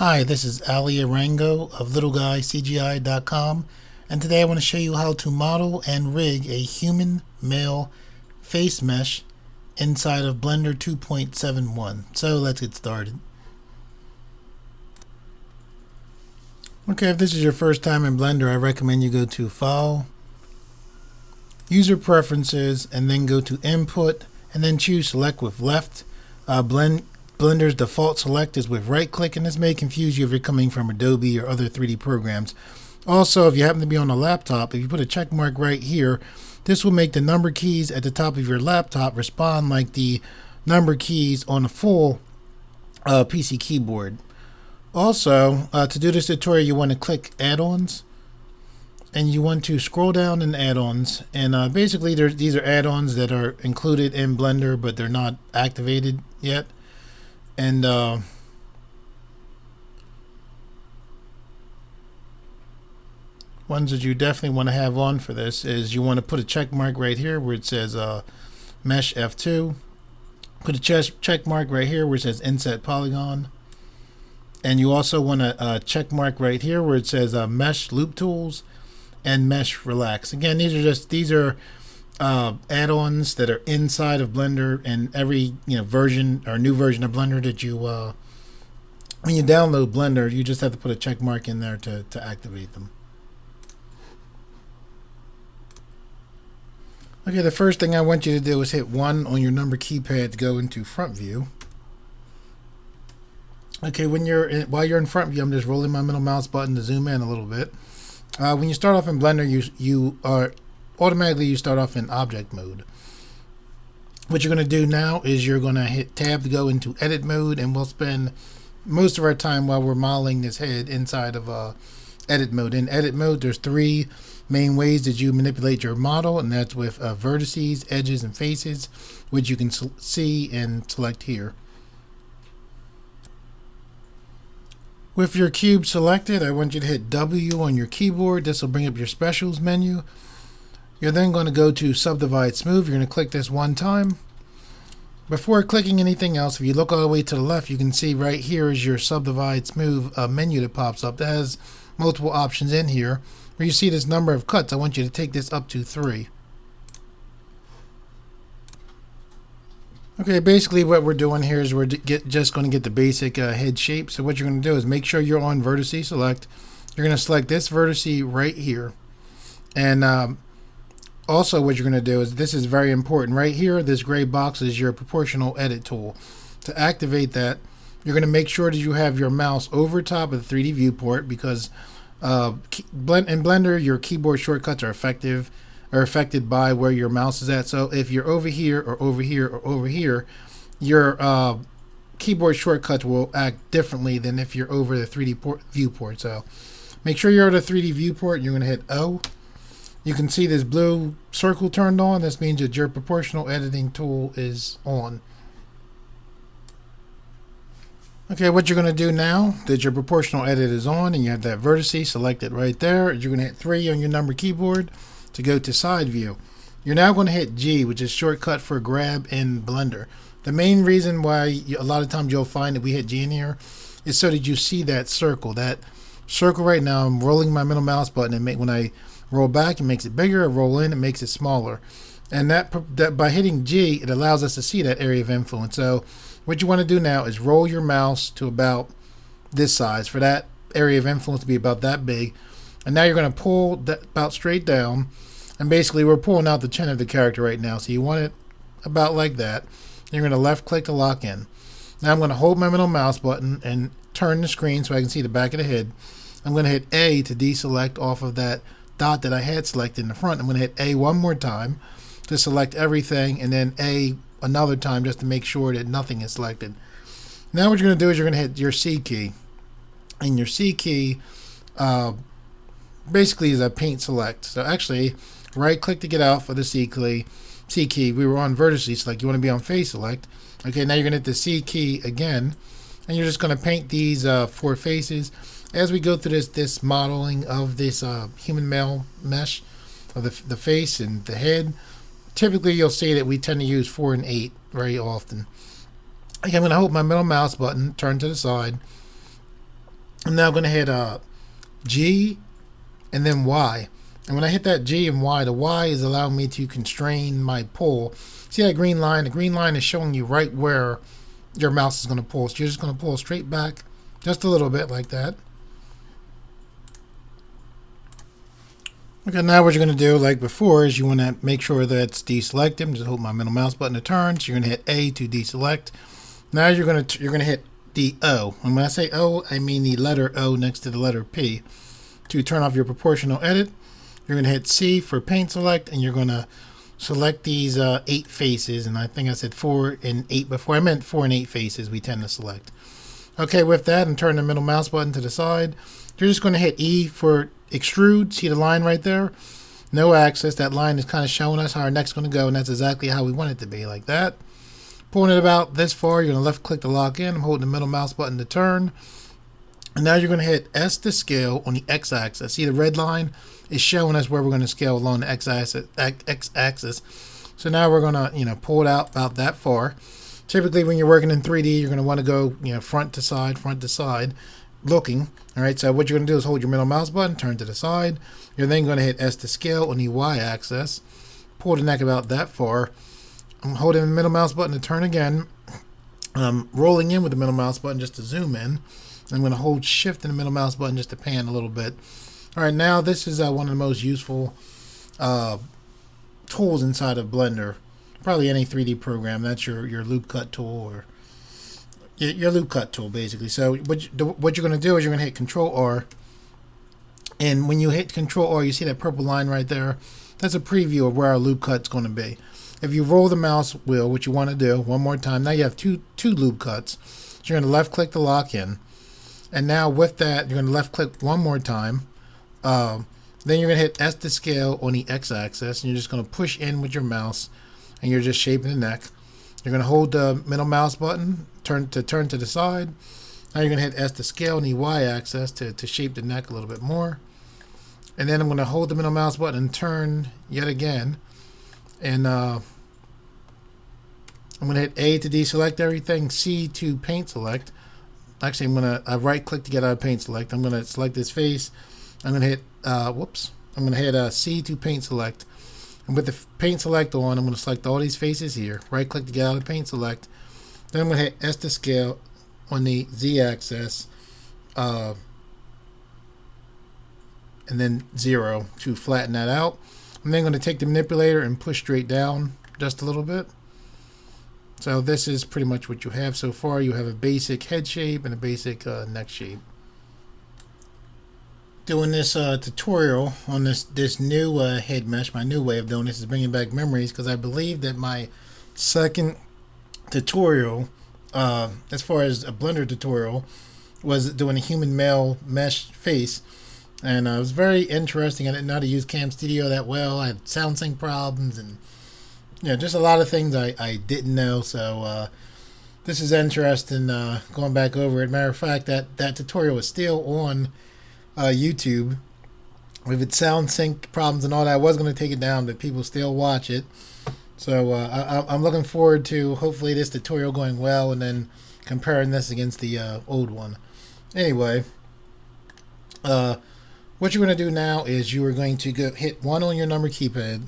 Hi, this is Alimayo Arango of littleguy.cgi.com, and today I want to show you how to model and rig a human male face mesh inside of Blender 2.71. So let's get started. Okay, if this is your first time in Blender, I recommend you go to File, User Preferences, and then go to Input, and then choose Select with Left. Blender's default select is with right click, and this may confuse you if you're coming from Adobe or other 3D programs. Also, if you happen to be on a laptop, if you put a check mark right here, this will make the number keys at the top of your laptop respond like the number keys on a full PC keyboard. Also, to do this tutorial, you want to click add-ons, and you want to scroll down in add-ons, and basically these are add-ons that are included in Blender but they're not activated yet. And ones that you definitely want to have on for this is you want to put a check mark right here where it says mesh F2. Put a check mark right here where it says inset polygon. And you also want a check mark right here where it says mesh loop tools and mesh relax. Again, these are add-ons that are inside of Blender, and every version or new version of Blender that you when you download Blender, you just have to put a check mark in there to activate them. Okay, the first thing I want you to do is hit 1 on your number keypad to go into front view. Okay, while you're in front view, I'm just rolling my middle mouse button to zoom in a little bit. When you start off in Blender, you start off in object mode. What you're going to do now is you're going to hit tab to go into edit mode, and we'll spend most of our time while we're modeling this head inside of edit mode. In edit mode, there's 3 main ways that you manipulate your model, and that's with vertices, edges, and faces, which you can see and select here. With your cube selected, I want you to hit W on your keyboard. This will bring up your specials menu. You're then going to go to Subdivide Smooth. You're going to click this one time. Before clicking anything else, if you look all the way to the left, you can see right here is your Subdivide Smooth menu that pops up. That has multiple options in here. Where you see this number of cuts, I want you to take this up to 3. Okay, basically what we're doing here is we're just going to get the basic head shape. So what you're going to do is make sure you're on vertice select. You're going to select this vertice right here. And also what you're going to do is, this is very important, right here this gray box is your proportional edit tool. To activate that, you're going to make sure that you have your mouse over top of the 3D viewport, because in Blender your keyboard shortcuts are affected by where your mouse is at. So if you're over here or over here or over here, your keyboard shortcuts will act differently than if you're over the 3D viewport. So make sure you're at a 3D viewport. You're going to hit O. You can see this blue circle turned on. This means that your proportional editing tool is on. Okay, what you're going to do now that your proportional edit is on and you have that vertice selected right there, you're going to hit 3 on your number keyboard to go to side view. You're now going to hit G, which is shortcut for grab in Blender. The main reason why a lot of times you'll find that we hit G in here is so that you see that circle. That circle right now, I'm rolling my middle mouse button, and when I roll back, it makes it bigger. I roll in, it makes it smaller. And that by hitting G, it allows us to see that area of influence. So what you want to do now is roll your mouse to about this size for that area of influence to be about that big. And now you're going to pull that about straight down, and basically we're pulling out the chin of the character right now. So you want it about like that. You're going to left click to lock in. Now I'm going to hold my middle mouse button and turn the screen so I can see the back of the head. I'm going to hit A to deselect off of that dot that I had selected in the front. I'm going to hit A one more time to select everything, and then A another time just to make sure that nothing is selected. Now what you're going to do is you're going to hit your C key, and your C key basically is a paint select. So actually right click to get out for the C key. We were on vertice select. You want to be on face select. Okay, now you're going to hit the C key again, and you're just going to paint these 4 faces. As we go through this modeling of this human male mesh of the face and the head, typically you'll see that we tend to use 4 and 8 very often. Okay, I'm going to hold my middle mouse button, turn to the side, I'm now going to hit G and then Y. And when I hit that G and Y, the Y is allowing me to constrain my pull. See that green line? The green line is showing you right where your mouse is going to pull. So you're just going to pull straight back just a little bit like that. Okay, now what you're going to do, like before, is you want to make sure that it's deselected. Just hold my middle mouse button to turn. So you're going to hit A to deselect. Now you're going to hit the O. And when I say O, I mean the letter O next to the letter P. To turn off your proportional edit, you're going to hit C for paint select, and you're going to select these 8 faces. And I think I said 4 and 8 before. I meant 4 and 8 faces we tend to select. Okay, with that, and turn the middle mouse button to the side, you're just going to hit E for extrude. See the line right there? No axis. That line is kind of showing us how our neck's going to go, and that's exactly how we want it to be, like that. Pulling it about this far, you're going to left click to lock in. I'm holding the middle mouse button to turn. And now you're going to hit S to scale on the X axis. See the red line is showing us where we're going to scale along the X axis. So now we're going to, pull it out about that far. Typically, when you're working in 3D, you're going to want to go, front to side, looking. All right. So what you're going to do is hold your middle mouse button, turn to the side. You're then going to hit S to scale on the Y axis. Pull the neck about that far. I'm holding the middle mouse button to turn again. Rolling in with the middle mouse button just to zoom in. I'm going to hold shift in the middle mouse button just to pan a little bit. All right. Now this is one of the most useful tools inside of Blender. Probably any 3D program. That's your loop cut tool, or your loop cut tool, basically. So what you're going to do is you're going to hit Control R, and when you hit Control R, you see that purple line right there. That's a preview of where our loop cut's going to be. If you roll the mouse wheel, which you want to do one more time, now you have two loop cuts. So you're going to left click to lock in, and now with that, you're going to left click one more time. Then you're going to hit S to scale on the X axis, and you're just going to push in with your mouse. And you're just shaping the neck. You're going to hold the middle mouse button, turn to the side. Now you're going to hit S to scale on the Y axis to shape the neck a little bit more. And then I'm going to hold the middle mouse button and turn yet again. And I'm going to hit A to deselect everything, C to paint select. Actually, I'm going to right click to get out of paint select. I'm going to select this face. I'm going to hit, I'm going to hit C to paint select. And with the paint select on, I'm going to select all these faces here. Right click to get out of paint select. Then I'm going to hit S to scale on the Z axis. And then 0 to flatten that out. I'm then going to take the manipulator and push straight down just a little bit. So this is pretty much what you have so far. You have a basic head shape and a basic neck shape. Doing this tutorial on this new head mesh. My new way of doing this is bringing back memories, because I believe that my second tutorial, as far as a Blender tutorial, was doing a human male mesh face, and it was very interesting. I didn't know how to use Cam Studio that well. I had sound sync problems, and just a lot of things I didn't know. So this is interesting, going back over it. Matter of fact, that tutorial is still on YouTube. With its sound sync problems and all that, I was going to take it down, but people still watch it. So I'm looking forward to hopefully this tutorial going well, and then comparing this against the old one. Anyway, what you're going to do now is you are going to go hit 1 on your number keypad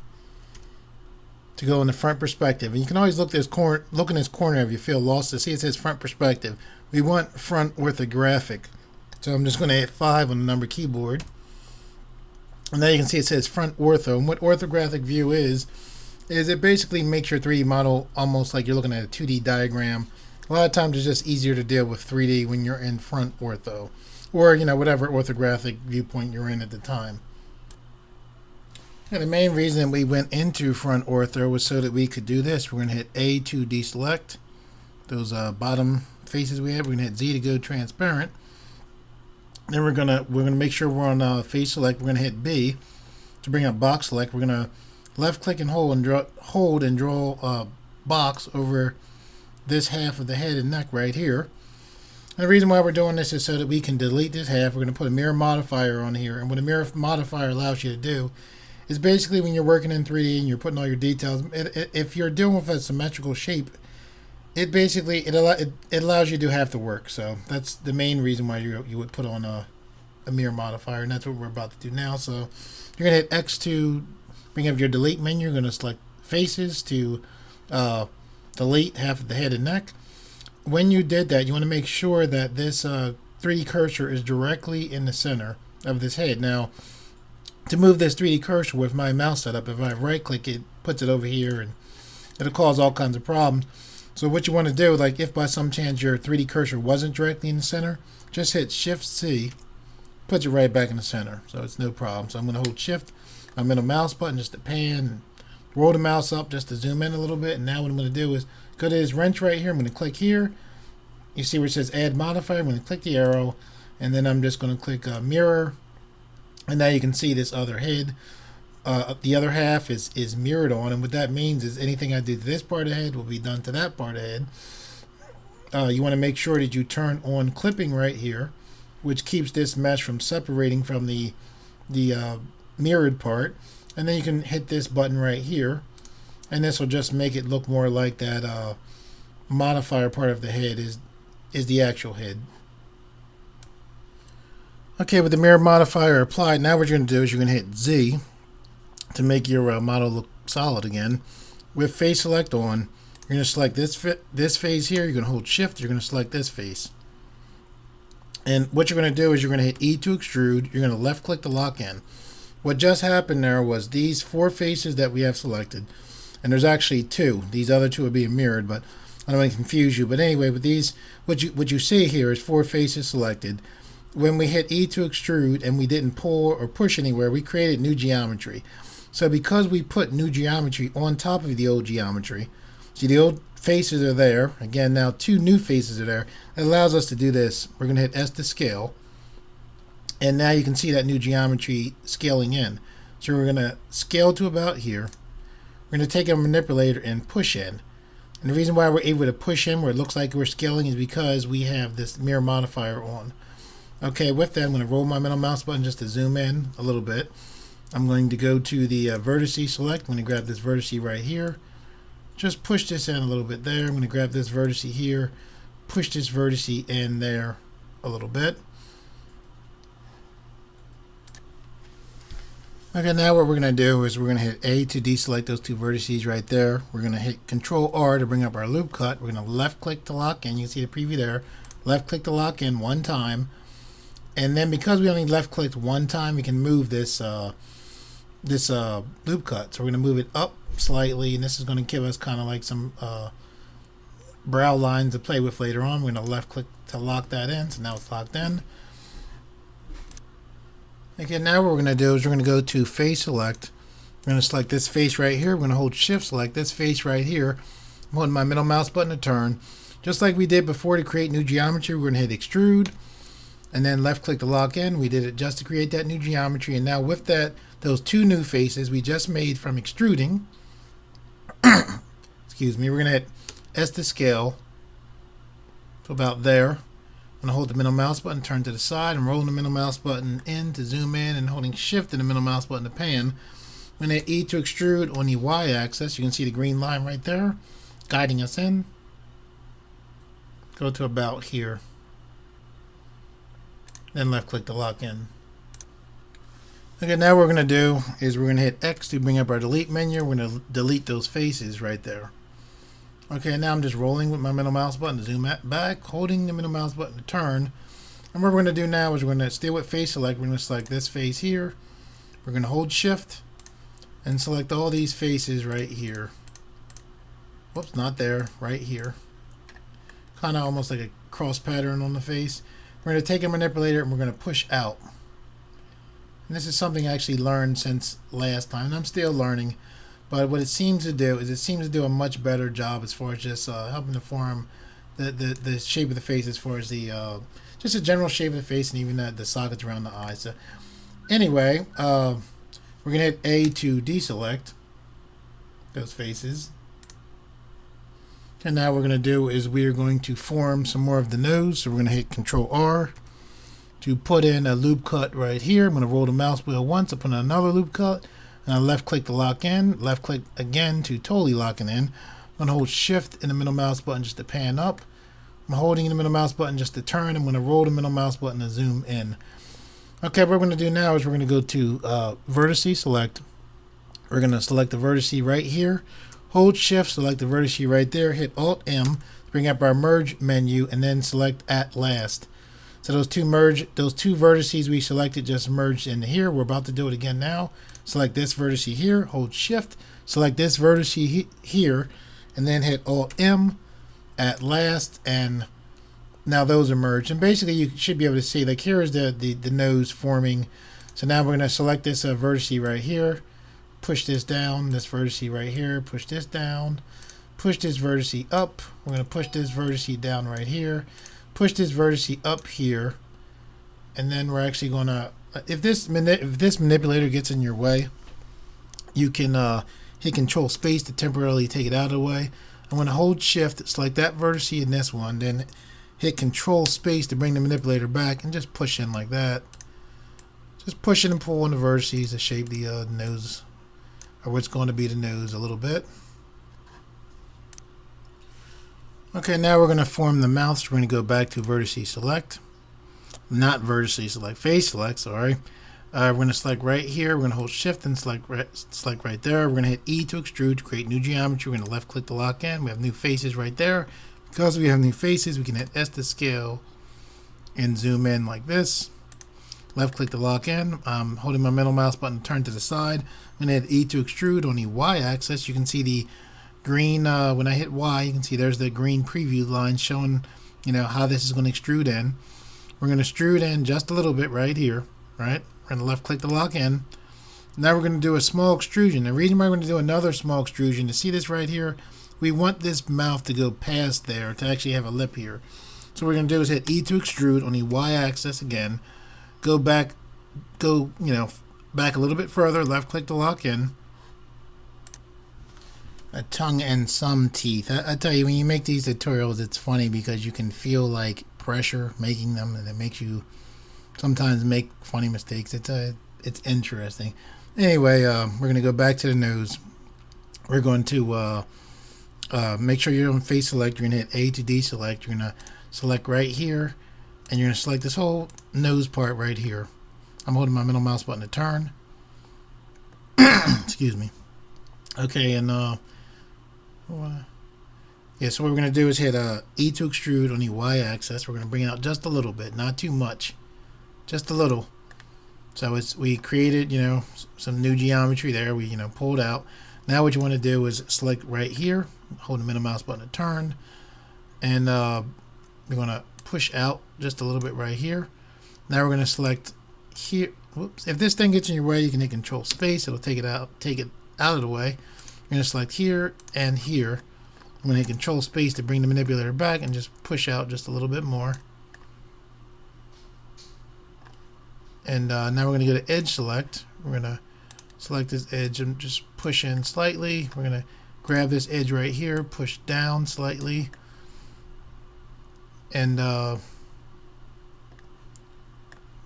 to go in the front perspective. And you can always look in this corner if you feel lost. To see it says front perspective. We want front orthographic. So I'm just going to hit 5 on the number keyboard. And now you can see it says front ortho. And what orthographic view is it basically makes your 3D model almost like you're looking at a 2D diagram. A lot of times it's just easier to deal with 3D when you're in front ortho, or whatever orthographic viewpoint you're in at the time. And the main reason we went into front ortho was so that we could do this. We're going to hit A to deselect those bottom faces we have. We're going to hit Z to go transparent. Then we're gonna make sure we're on face select. We're gonna hit B to bring up box select. We're gonna left click and hold and draw a box over this half of the head and neck right here. And the reason why we're doing this is so that we can delete this half. We're gonna put a mirror modifier on here, and what a mirror modifier allows you to do is basically when you're working in 3D and you're putting all your details. If you're dealing with a symmetrical shape, it basically it allows you to do half the work. So that's the main reason why you would put on a mirror modifier, and that's what we're about to do now. So you're gonna hit X to bring up your delete menu. You're gonna select faces to delete half of the head and neck. When you did that, you want to make sure that this 3D cursor is directly in the center of this head. Now, to move this 3D cursor with my mouse setup, if I right click it, puts it over here, and it'll cause all kinds of problems. So what you want to do, like if by some chance your 3D cursor wasn't directly in the center, just hit Shift C, puts it right back in the center. So it's no problem. So I'm going to hold Shift, my middle mouse button just to pan, and roll the mouse up just to zoom in a little bit. And now what I'm going to do is go to this wrench right here. I'm going to click here. You see where it says Add Modifier. I'm going to click the arrow, and then I'm just going to click Mirror. And now you can see this other head. The other half is mirrored on, and what that means is anything I do to this part of the head will be done to that part of the head. You want to make sure that you turn on clipping right here, which keeps this mesh from separating from the mirrored part. And then you can hit this button right here, and this will just make it look more like that modifier part of the head is the actual head. Okay, with the mirror modifier applied, now what you're going to do is you're going to hit Z to make your model look solid again. With face select on, you're going to select this face here. You're going to hold Shift. You're going to select this face. And what you're going to do is you're going to hit E to extrude. You're going to left click to lock in. What just happened there was these 4 faces that we have selected, and there's actually 2. These other 2 are being mirrored, but I don't want to confuse you. But anyway, with these, what you see here is 4 faces selected. When we hit E to extrude and we didn't pull or push anywhere, we created new geometry. So because we put new geometry on top of the old geometry, see the old faces are there. Again, now 2 new faces are there. It allows us to do this. We're going to hit S to scale. And now you can see that new geometry scaling in. So we're going to scale to about here. We're going to take a manipulator and push in. And the reason why we're able to push in where it looks like we're scaling is because we have this mirror modifier on. Okay, with that, I'm going to roll my middle mouse button just to zoom in a little bit. I'm going to go to the vertice select. I'm going to grab this vertice right here. Just push this in a little bit there. I'm going to grab this vertice here. Push this vertice in there a little bit. Okay, now what we're going to do is we're going to hit A to deselect those 2 vertices right there. We're going to hit Control R to bring up our loop cut. We're going to left click to lock in. You can see the preview there. Left click to lock in 1 time. And then because we only left clicked 1 time, we can move this loop cut. So we're going to move it up slightly, and this is going to give us kind of like some brow lines to play with later on. We're going to left click to lock that in. So now it's locked in. Okay, now what we're going to do is we're going to go to face select. We're going to select this face right here. We're going to hold Shift select this face right here. I'm holding my middle mouse button to turn. Just like we did before to create new geometry, we're going to hit extrude and then left click to lock in. We did it just to create that new geometry, and now with that, those 2 new faces we just made from extruding, excuse me, we're going to hit S to scale to about there. I'm going to hold the middle mouse button, turn to the side, and rolling the middle mouse button in to zoom in, and holding Shift and the middle mouse button to pan. I'm going to hit E to extrude on the Y axis. You can see the green line right there guiding us in. Go to about here. Then left click to lock in. Okay, now what we're going to do is we're going to hit X to bring up our delete menu. We're going to delete those faces right there. Okay, now I'm just rolling with my middle mouse button to zoom back, holding the middle mouse button to turn. And what we're going to do now is we're going to stay with face select. We're going to select this face here. We're going to hold Shift and select all these faces right here. Whoops, not there, right here. Kind of almost like a cross pattern on the face. We're going to take a manipulator and we're going to push out. And this is something I actually learned since last time, and I'm still learning. But what it seems to do is it seems to do a much better job as far as just helping to form the shape of the face, as far as the just the general shape of the face, and even the sockets around the eyes. So anyway, we're going to hit A to deselect those faces. And now what we're going to do is we are going to form some more of the nose. So we're going to hit Control R to put in a loop cut right here. I'm going to roll the mouse wheel once to put in another loop cut. And I left click to lock in. Left click again to totally lock it in. I'm going to hold shift and the middle mouse button just to pan up. I'm holding the middle mouse button just to turn. I'm going to roll the middle mouse button to zoom in. Okay, what we're going to do now is we're going to go to vertice select. We're going to select the vertice right here. Hold shift, select the vertice right there. Hit Alt M, bring up our merge menu, and then select at last. So those two vertices we selected just merged into here. We're about to do it again now. Select this vertex here, hold shift, select this vertex here, and then hit Alt M at last, and now those are merged. And basically you should be able to see, like, here is the nose forming. So now we're going to select this vertex right here, push this down, this vertex right here, push this down, push this vertex up. We're going to push this vertex down right here, push this vertex up here, and then we're actually going to, if this manipulator gets in your way, you can hit Control Space to temporarily take it out of the way. I'm going to hold Shift, select that vertex in this one, then hit Control Space to bring the manipulator back, and just push in like that. Just push it and pull on the vertices to shape the nose, or what's going to be the nose, a little bit. Okay, now we're going to form the mouth. So we're going to go back to vertice select. Not vertice select, face select, sorry. We're going to select right here. We're going to hold shift and select right there. We're going to hit E to extrude to create new geometry. We're going to left click to lock in. We have new faces right there. Because we have new faces, we can hit S to scale and zoom in like this. Left click to lock in. Holding my middle mouse button to turn to the side. I'm going to hit E to extrude on the Y axis. You can see the green, when I hit Y, you can see there's the green preview line showing, how this is going to extrude in. We're going to extrude in just a little bit right here, right? We're going to left click to lock in. Now we're going to do a small extrusion. The reason why we're going to do another small extrusion, to see this right here, we want this mouth to go past there, to actually have a lip here. So what we're going to do is hit E to extrude on the Y axis again. Go back, back a little bit further, left click to lock in. A tongue and some teeth. I tell you, when you make these tutorials, it's funny because you can feel like pressure making them, and it makes you sometimes make funny mistakes. It's interesting. Anyway, we're going to go back to the nose. We're going to make sure you're on face select. You're going to hit A to deselect. You're going to select right here, and you're going to select this whole nose part right here. I'm holding my middle mouse button to turn. Excuse me. Okay, and yeah, so what we're going to do is hit E to extrude on the Y axis. We're going to bring it out just a little bit, not too much, just a little. So we created, some new geometry there. We, pulled out. Now what you want to do is select right here, hold the middle mouse button to turn, and we're going to push out just a little bit right here. Now we're going to select here. Whoops. If this thing gets in your way, you can hit Control Space. It'll take it out of the way. You're going to select here and here. I'm going to hit Control Space to bring the manipulator back and just push out just a little bit more. And now we're going to go to Edge Select. We're going to select this edge and just push in slightly. We're going to grab this edge right here, push down slightly. And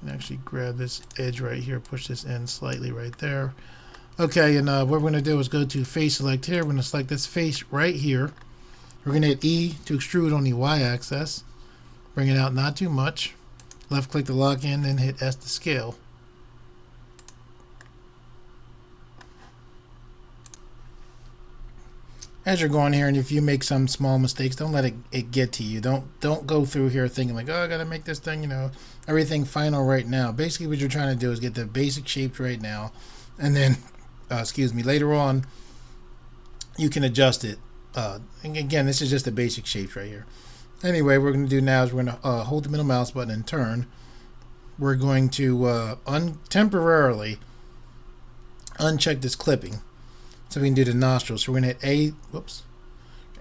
actually grab this edge right here, push this in slightly right there. Okay, and what we're going to do is go to Face Select here. We're going to select this face right here. We're going to hit E to extrude on the Y axis. Bring it out not too much. Left click to lock in, then hit S to scale. As you're going here, and if you make some small mistakes, don't let it get to you. Don't go through here thinking like, oh, I got to make this thing, everything final right now. Basically, what you're trying to do is get the basic shapes right now, and then later on, you can adjust it. And again, this is just the basic shapes right here. Anyway, what we're going to do now is we're going to hold the middle mouse button and turn. We're going to temporarily uncheck this clipping so we can do the nostrils. So we're going to hit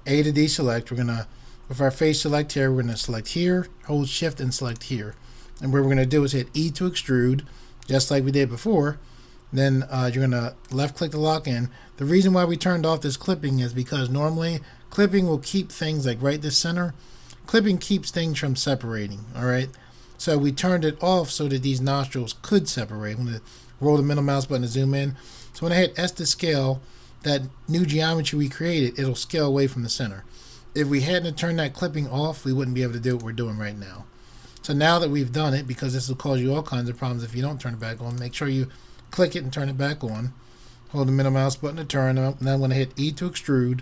A to deselect. We're going to, with our face select here, we're going to select here, hold shift and select here. And what we're going to do is hit E to extrude, just like we did before. Then you're going to left click to lock in. The reason why we turned off this clipping is because normally clipping will keep things like right this center. Clipping keeps things from separating, all right? So we turned it off so that these nostrils could separate. I'm going to roll the middle mouse button to zoom in. So when I hit S to scale, that new geometry we created, it'll scale away from the center. If we hadn't turned that clipping off, we wouldn't be able to do what we're doing right now. So now that we've done it, because this will cause you all kinds of problems if you don't turn it back on, make sure you click it and turn it back on. Hold the middle mouse button to turn, and then I'm going to hit E to extrude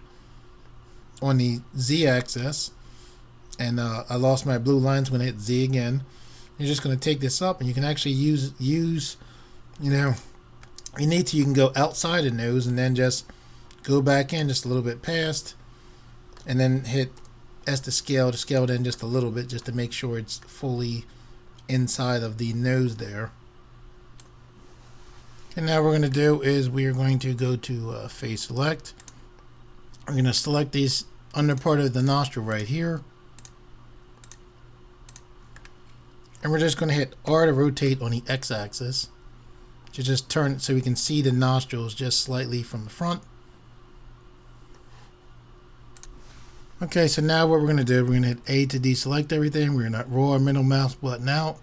on the Z axis. And I lost my blue lines when I hit Z again. You're just going to take this up, and you can actually use, you know, you need to, you can go outside the nose and then just go back in just a little bit past, and then hit S to scale it in just a little bit, just to make sure it's fully inside of the nose there. And now what we're going to do is we are going to go to face select. We're going to select these under part of the nostril right here. And we're just going to hit R to rotate on the X axis to just turn it so we can see the nostrils just slightly from the front. Okay, so now what we're going to do, we're going to hit A to deselect everything. We're going to roll our middle mouse button out.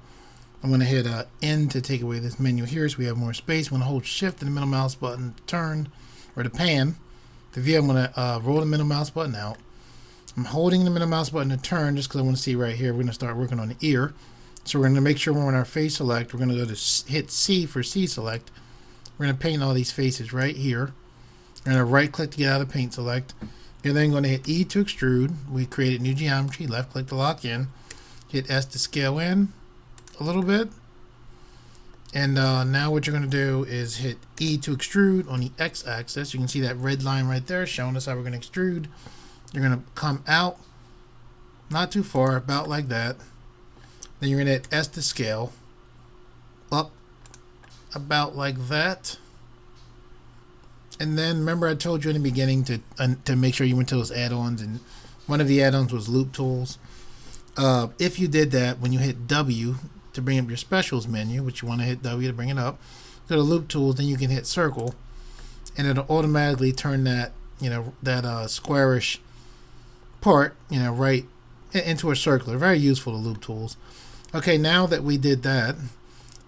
I'm going to hit N to take away this menu here so we have more space. I'm going to hold Shift and the middle mouse button to turn, or to pan the view. I'm going to roll the middle mouse button out. I'm holding the middle mouse button to turn just because I want to see right here. We're going to start working on the ear. So we're going to make sure we're on our face select. We're going to go to hit C for C select. We're going to paint all these faces right here. We're going to right click to get out of paint select. You're then going to hit E to extrude. We created new geometry. Left click to lock in. Hit S to scale in a little bit. And now what you're going to do is hit E to extrude on the X axis. You can see that red line right there showing us how we're going to extrude. You're going to come out, not too far, about like that. Then you're going to hit S to scale up about like that. And then remember I told you in the beginning to make sure you went to those add-ons, and one of the add-ons was loop tools. If you did that, when you hit W to bring up your specials menu, which you want to hit W to bring it up, go to loop tools, then you can hit circle, and it'll automatically turn that, you know, that squarish part, you know, right into a circular. Very useful to loop tools. Okay, now that we did that,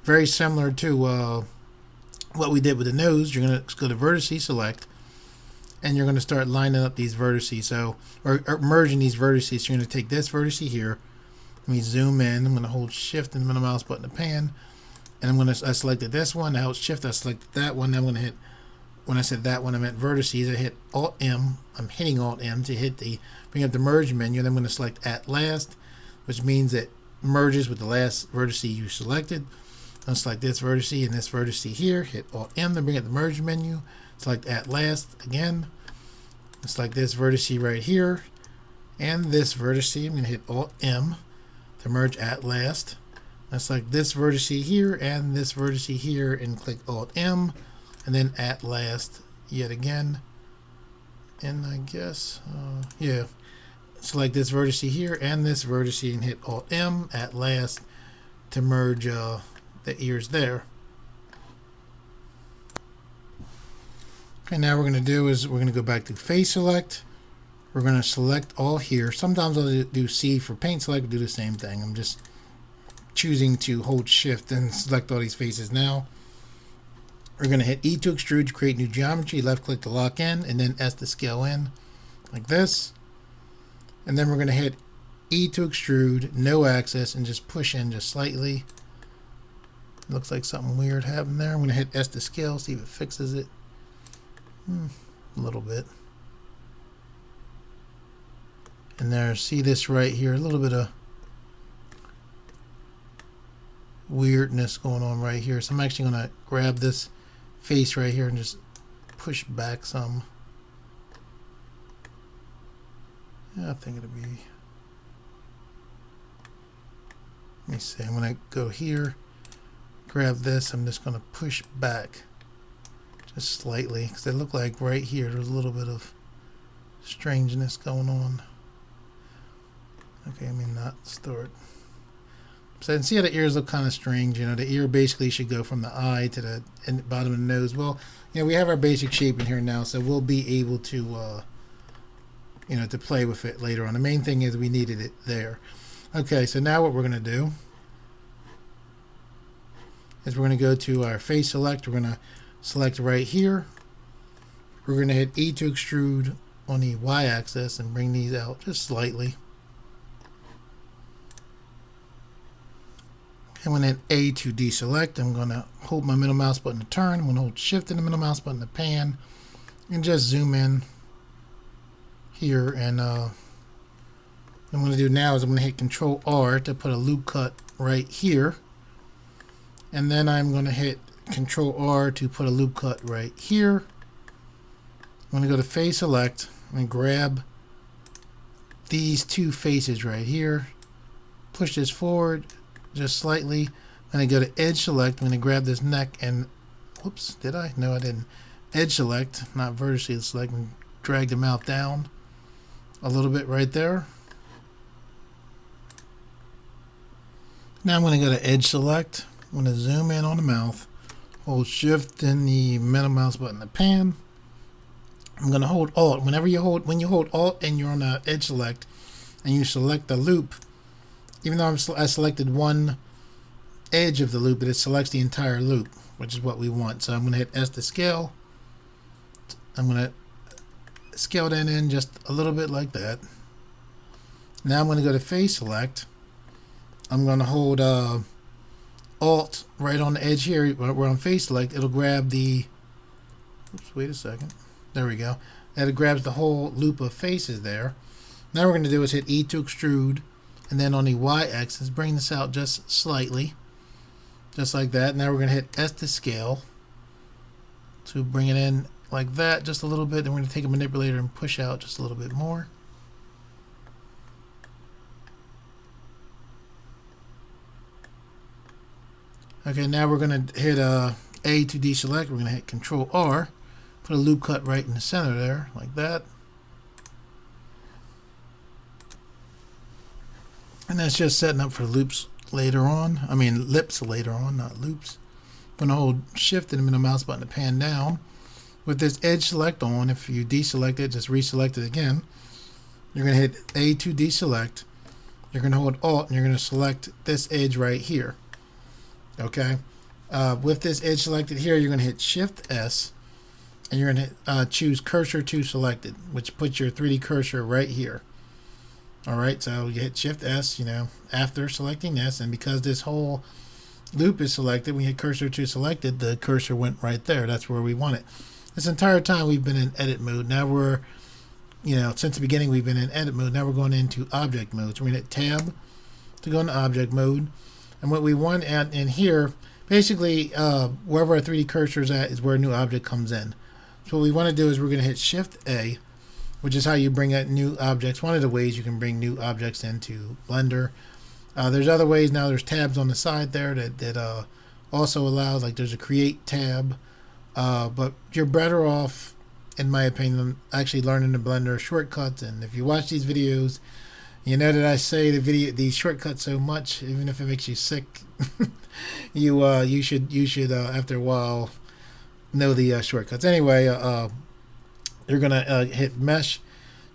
very similar to what we did with the nose, you're going to go to vertices select, and you're going to start lining up these vertices, so or merging these vertices. So you're going to take this vertice here. Let me zoom in. I'm going to hold Shift and the middle mouse button to pan, and I'm going to, I selected this one. I held Shift, I selected that one. Now I'm going to hit, when I said that one, I meant vertices. I hit Alt M. I'm hitting Alt M to hit the bring up the merge menu. Then I'm going to select at last, which means it merges with the last vertice you selected. I'll select this vertice and this vertice here. Hit Alt M to bring up the merge menu. Select at last again. Select this vertice right here and this vertice. I'm going to hit Alt M to merge at last. I select this vertice here and this vertice here and click Alt M and then at last yet again. And I guess, yeah, select this vertice here and this vertice and hit Alt M at last to merge the ears there. Okay, now what we're going to do is we're going to go back to face select. We're going to select all here. Sometimes I'll do C for paint select, do the same thing. I'm just choosing to hold Shift and select all these faces now. We're going to hit E to extrude to create new geometry, left click to lock in, and then S to scale in like this. And then we're going to hit E to extrude, no axis, and just push in just slightly. Looks like something weird happened there. I'm going to hit S to scale, see if it fixes it. A little bit. And there, see this right here, a little bit of weirdness going on right here. So I'm actually going to grab this face right here and just push back some. Yeah, I think it'll be. Let me see. I'm going to go here, grab this. I'm just going to push back just slightly because they look like right here there's a little bit of strangeness going on. Okay, I mean not start. So see how the ears look kind of strange. You know, the ear basically should go from the eye to the bottom of the nose. Well, you know, we have our basic shape in here now, so we'll be able to, you know, to play with it later on. The main thing is we needed it there. Okay, so now what we're going to do is we're going to go to our face select. We're going to select right here. we're going to hit E to extrude on the y-axis and bring these out just slightly. I'm going to hit A to deselect. I'm going to hold my middle mouse button to turn. I'm going to hold Shift and the middle mouse button to pan, and just zoom in here. And what I'm going to do now is I'm going to hit Control R to put a loop cut right here, and then I'm going to hit Control R to put a loop cut right here. I'm going to go to Face Select and grab these two faces right here, push this forward just slightly. I'm going to go to Edge Select. I'm going to grab this neck and, whoops, did I? No, I didn't. Edge Select, not vertically select, and drag the mouth down a little bit right there. Now I'm going to go to Edge Select. I'm going to zoom in on the mouth, hold Shift and the middle mouse button to pan. I'm going to hold Alt. When you hold Alt and you're on the Edge Select and you select the loop, even though I selected one edge of the loop, but it selects the entire loop, which is what we want. So I'm going to hit S to scale. I'm going to scale that in just a little bit like that. Now I'm going to go to Face Select. I'm going to hold Alt right on the edge here where on Face Select. It'll grab the, oops, wait a second. There we go. That grabs the whole loop of faces there. Now what we're going to do is hit E to extrude, and then on the y-axis, bring this out just slightly, just like that. Now we're going to hit S to scale to bring it in like that, just a little bit. Then we're going to take a manipulator and push out just a little bit more. Okay, now we're going to hit A to deselect. We're going to hit Control R, put a loop cut right in the center there, like that. And that's just setting up for loops later on. I mean lips later on, not loops. I'm going to hold Shift and the middle mouse button to pan down. With this edge select on, if you deselect it, just reselect it again. You're going to hit A to deselect. You're going to hold Alt and you're going to select this edge right here. Okay. With this edge selected here, you're going to hit Shift S and you're going to choose Cursor to Selected, which puts your 3D cursor right here. Alright, so you hit Shift S, after selecting this, and because this whole loop is selected, when you hit Cursor to Selected, the cursor went right there. That's where we want it. This entire time we've been in edit mode. Now we're, since the beginning we've been in edit mode. Now we're going into object mode. So we're going to hit Tab to go into object mode. And what we want in here, basically, wherever our 3D cursor is at is where a new object comes in. So what we want to do is we're going to hit Shift A, which is how you bring out new objects. One of the ways you can bring new objects into Blender. There's other ways now. There's tabs on the side there that also allow, like there's a Create tab. But you're better off, in my opinion, actually learning the Blender shortcuts. And if you watch these videos, you know that I say these shortcuts so much, even if it makes you sick. you should after a while know the shortcuts. Anyway, you're gonna hit Mesh.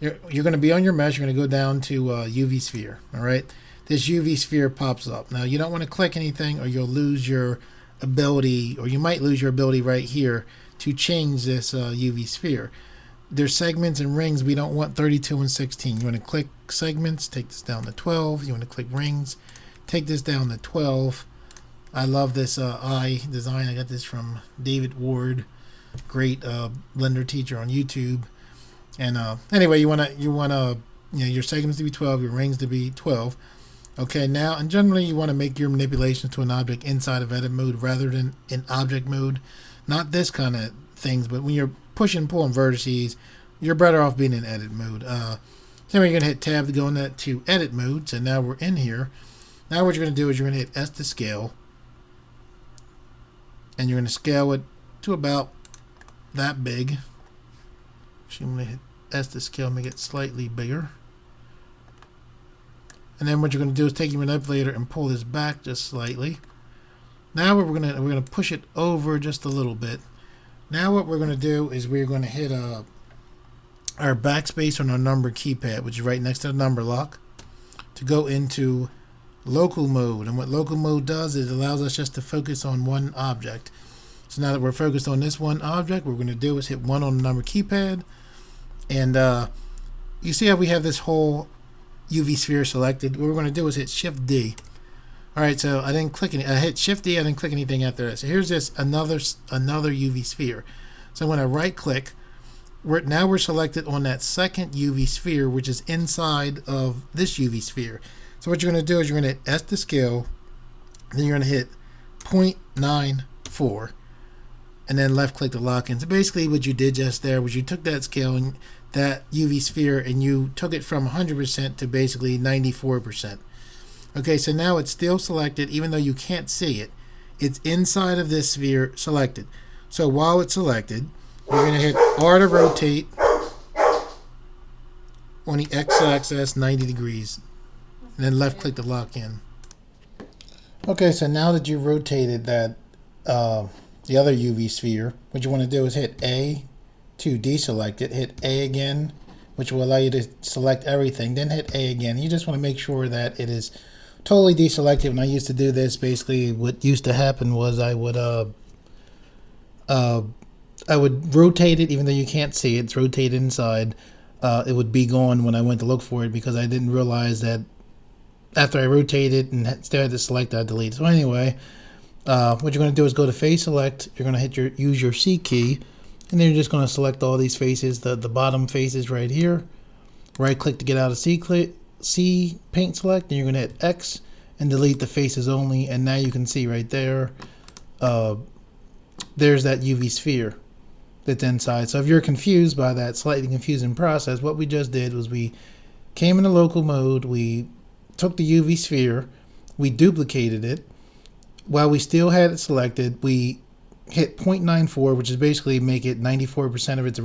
You're gonna be on your mesh. You're gonna go down to UV Sphere. All right. This UV Sphere pops up. Now you don't want to click anything, or you'll lose your ability, or you might lose your ability right here to change this UV Sphere. There's segments and rings. We don't want 32 and 16. You want to click segments, take this down to 12. You want to click rings, take this down to 12. I love this eye design. I got this from David Ward, great Blender teacher on YouTube. And anyway, you want your segments to be 12, your rings to be 12. Okay, now, and generally you want to make your manipulations to an object inside of edit mode rather than in object mode. Not this kind of things, but when you're pushing and pulling vertices, you're better off being in edit mode. So you're going to hit Tab to go into edit mode. So now we're in here. Now what you're going to do is you're going to hit S to scale. And you're going to scale it to about that big. So I'm going to hit S to scale, make it slightly bigger. And then what you're going to do is take your manipulator and pull this back just slightly. Now what we're going to push it over just a little bit. Now what we're going to do is we're going to hit our backspace on our number keypad, which is right next to the number lock, to go into local mode. And what local mode does is it allows us just to focus on one object. So now that we're focused on this one object, what we're going to do is hit 1 on the number keypad. And you see how we have this whole UV sphere selected? What we're going to do is hit Shift D. Alright, so I didn't click any. I hit Shift D, I didn't click anything after that. So here's this another UV sphere. So I'm going to right click. Now we're selected on that second UV sphere, which is inside of this UV sphere. So what you're going to do is you're going to hit S to scale, then you're going to hit 0.94, and then left click to lock in. So basically what you did just there was you took that scale and that UV sphere and you took it from 100% to basically 94%. Okay, so now it's still selected even though you can't see it. It's inside of this sphere selected. So while it's selected, you're going to hit R to rotate on the x-axis 90 degrees, and then left click to lock in. Okay, so now that you've rotated that the other UV sphere, what you want to do is hit A to deselect it, hit A again, which will allow you to select everything, then hit A again. You just want to make sure that it is totally deselected. When I used to do this, basically what used to happen was I would rotate it even though you can't see it. It's rotated inside. It would be gone when I went to look for it because I didn't realize that after I rotated and started to select, I delete. So anyway, what you're going to do is go to Face Select. You're going to use your C key, and then you're just going to select all these faces, the bottom faces right here. Right click to get out of C Paint Select, and you're going to hit X and delete the faces only. And now you can see right there, there's that UV sphere that's inside. So if you're confused by that slightly confusing process, what we just did was we came into local mode, we took the UV sphere, we duplicated it. While we still had it selected, we hit 0.94, which is basically make it 94% of its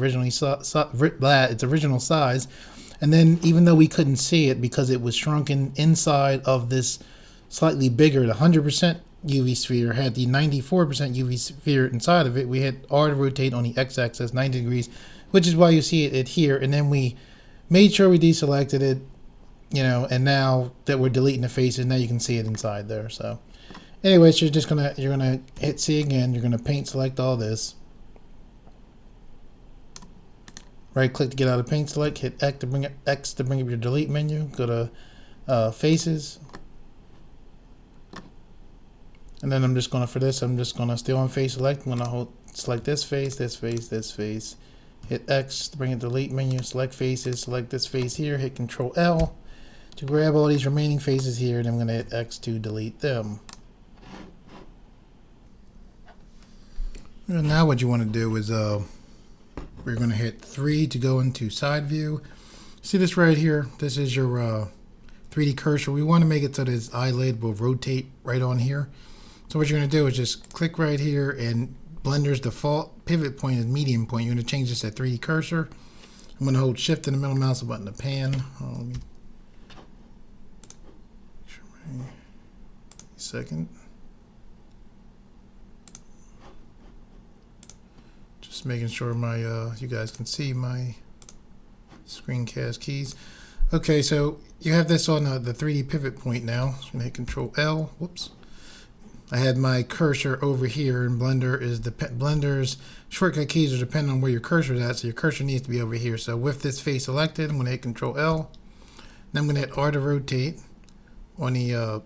original size. And then even though we couldn't see it because it was shrunken inside of this slightly bigger, the 100% UV sphere had the 94% UV sphere inside of it, we hit R to rotate on the x-axis 90 degrees, which is why you see it here. And then we made sure we deselected it, and now that we're deleting the faces, now you can see it inside there. So anyways, you're gonna hit C again. You're gonna paint select all this. Right click to get out of paint select. Hit X to bring up your delete menu. Go to faces. And then I'm just gonna stay on face select. I'm gonna select this face, this face, this face. Hit X to bring it to delete menu. Select faces. Select this face here. Hit Control L to grab all these remaining faces here. And I'm gonna hit X to delete them. And now what you want to do is we're going to hit 3 to go into side view. See this right here? This is your 3D cursor. We want to make it so this eyelid will rotate right on here. So what you're going to do is just click right here, and Blender's default pivot point is medium point. You're going to change this to 3D cursor. I'm going to hold Shift in the middle mouse button to pan. Let me second. Just making sure my you guys can see my screencast keys. Okay, so you have this on the 3D pivot point now. So I'm gonna hit Control L. Whoops. I had my cursor over here, and Blender's shortcut keys are dependent on where your cursor is at. So your cursor needs to be over here. So with this face selected, I'm gonna hit Control L. Then I'm gonna hit R to rotate on the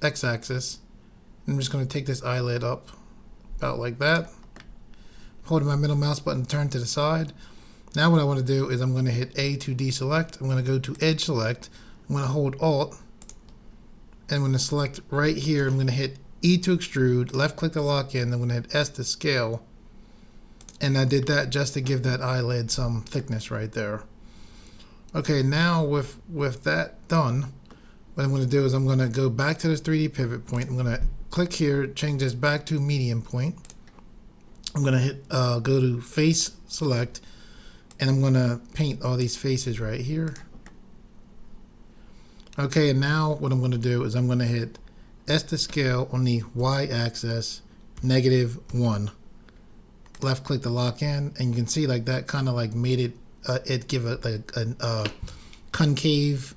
x-axis. I'm just gonna take this eyelid up about like that. Holding my middle mouse button, turn to the side. Now what I want to do is I'm going to hit A to deselect. I'm going to go to Edge Select. I'm going to hold Alt. And I'm going to select right here. I'm going to hit E to extrude. Left click to lock in. I'm going to hit S to scale. And I did that just to give that eyelid some thickness right there. Okay, now with that done, what I'm going to do is I'm going to go back to this 3D pivot point. I'm going to click here, change this back to medium point. I'm going to hit go to face select, and I'm going to paint all these faces right here. Okay, and now what I'm going to do is I'm going to hit S to scale on the y-axis -1. Left click to lock in, and you can see like that kind of like made it give a concave.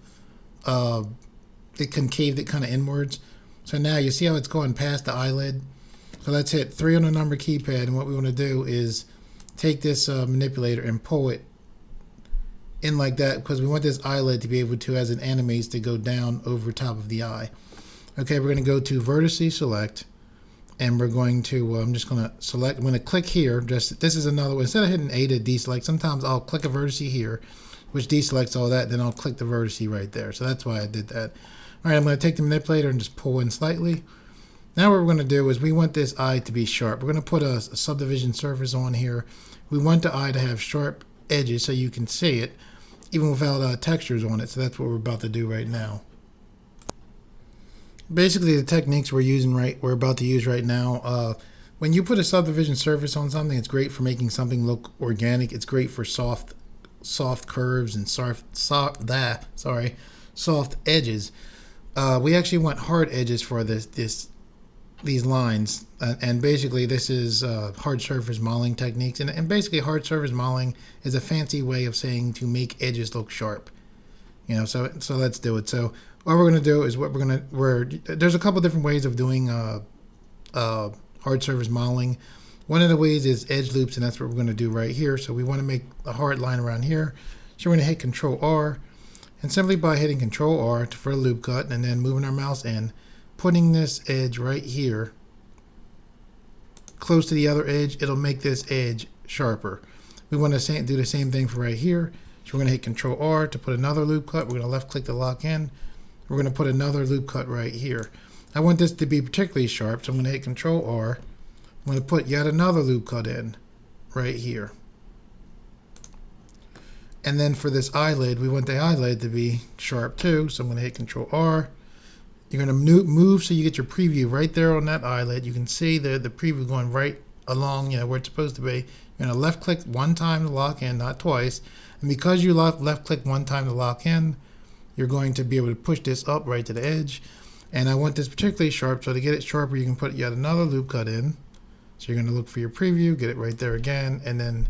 It concaved it kind of inwards. So now you see how it's going past the eyelid. So let's hit 3 on the number keypad, and what we want to do is take this manipulator and pull it in like that, because we want this eyelid to be able to, as it animates, to go down over top of the eye. Okay, we're going to go to vertice select, and we're going to, I'm just going to select, I'm going to click here. Just this is another one. Instead of hitting A to deselect, sometimes I'll click a vertice here, which deselects all that, then I'll click the vertice right there. So that's why I did that. All right, I'm going to take the manipulator and just pull in slightly. Now what we're going to do is we want this eye to be sharp. We're going to put a subdivision surface on here. We want the eye to have sharp edges so you can see it, even without textures on it. So that's what we're about to do right now. Basically, the techniques we're about to use right now. When you put a subdivision surface on something, it's great for making something look organic. It's great for soft curves and soft edges. We actually want hard edges for these lines, and basically this is hard surface modeling techniques, and basically hard surface modeling is a fancy way of saying to make edges look sharp. You know, so let's do it. So what we're going to do is there's a couple different ways of doing hard surface modeling. One of the ways is edge loops, and that's what we're going to do right here. So we want to make a hard line around here. So we're going to hit Control R, and simply by hitting Control R for a loop cut, and then moving our mouse in, putting this edge right here close to the other edge, it'll make this edge sharper. We want to do the same thing for right here. So we're going to hit Control R to put another loop cut. We're going to left click to lock in. We're going to put another loop cut right here. I want this to be particularly sharp, so I'm going to hit Control R. I'm going to put yet another loop cut in right here. And then for this eyelid, we want the eyelid to be sharp too, so I'm going to hit Control R. You're going to move so you get your preview right there on that eyelid. You can see the preview going right along, where it's supposed to be. You're going to left click one time to lock in, not twice. And because you left click one time to lock in, you're going to be able to push this up right to the edge. And I want this particularly sharp, so to get it sharper, you can put yet another loop cut in. So you're going to look for your preview, get it right there again, and then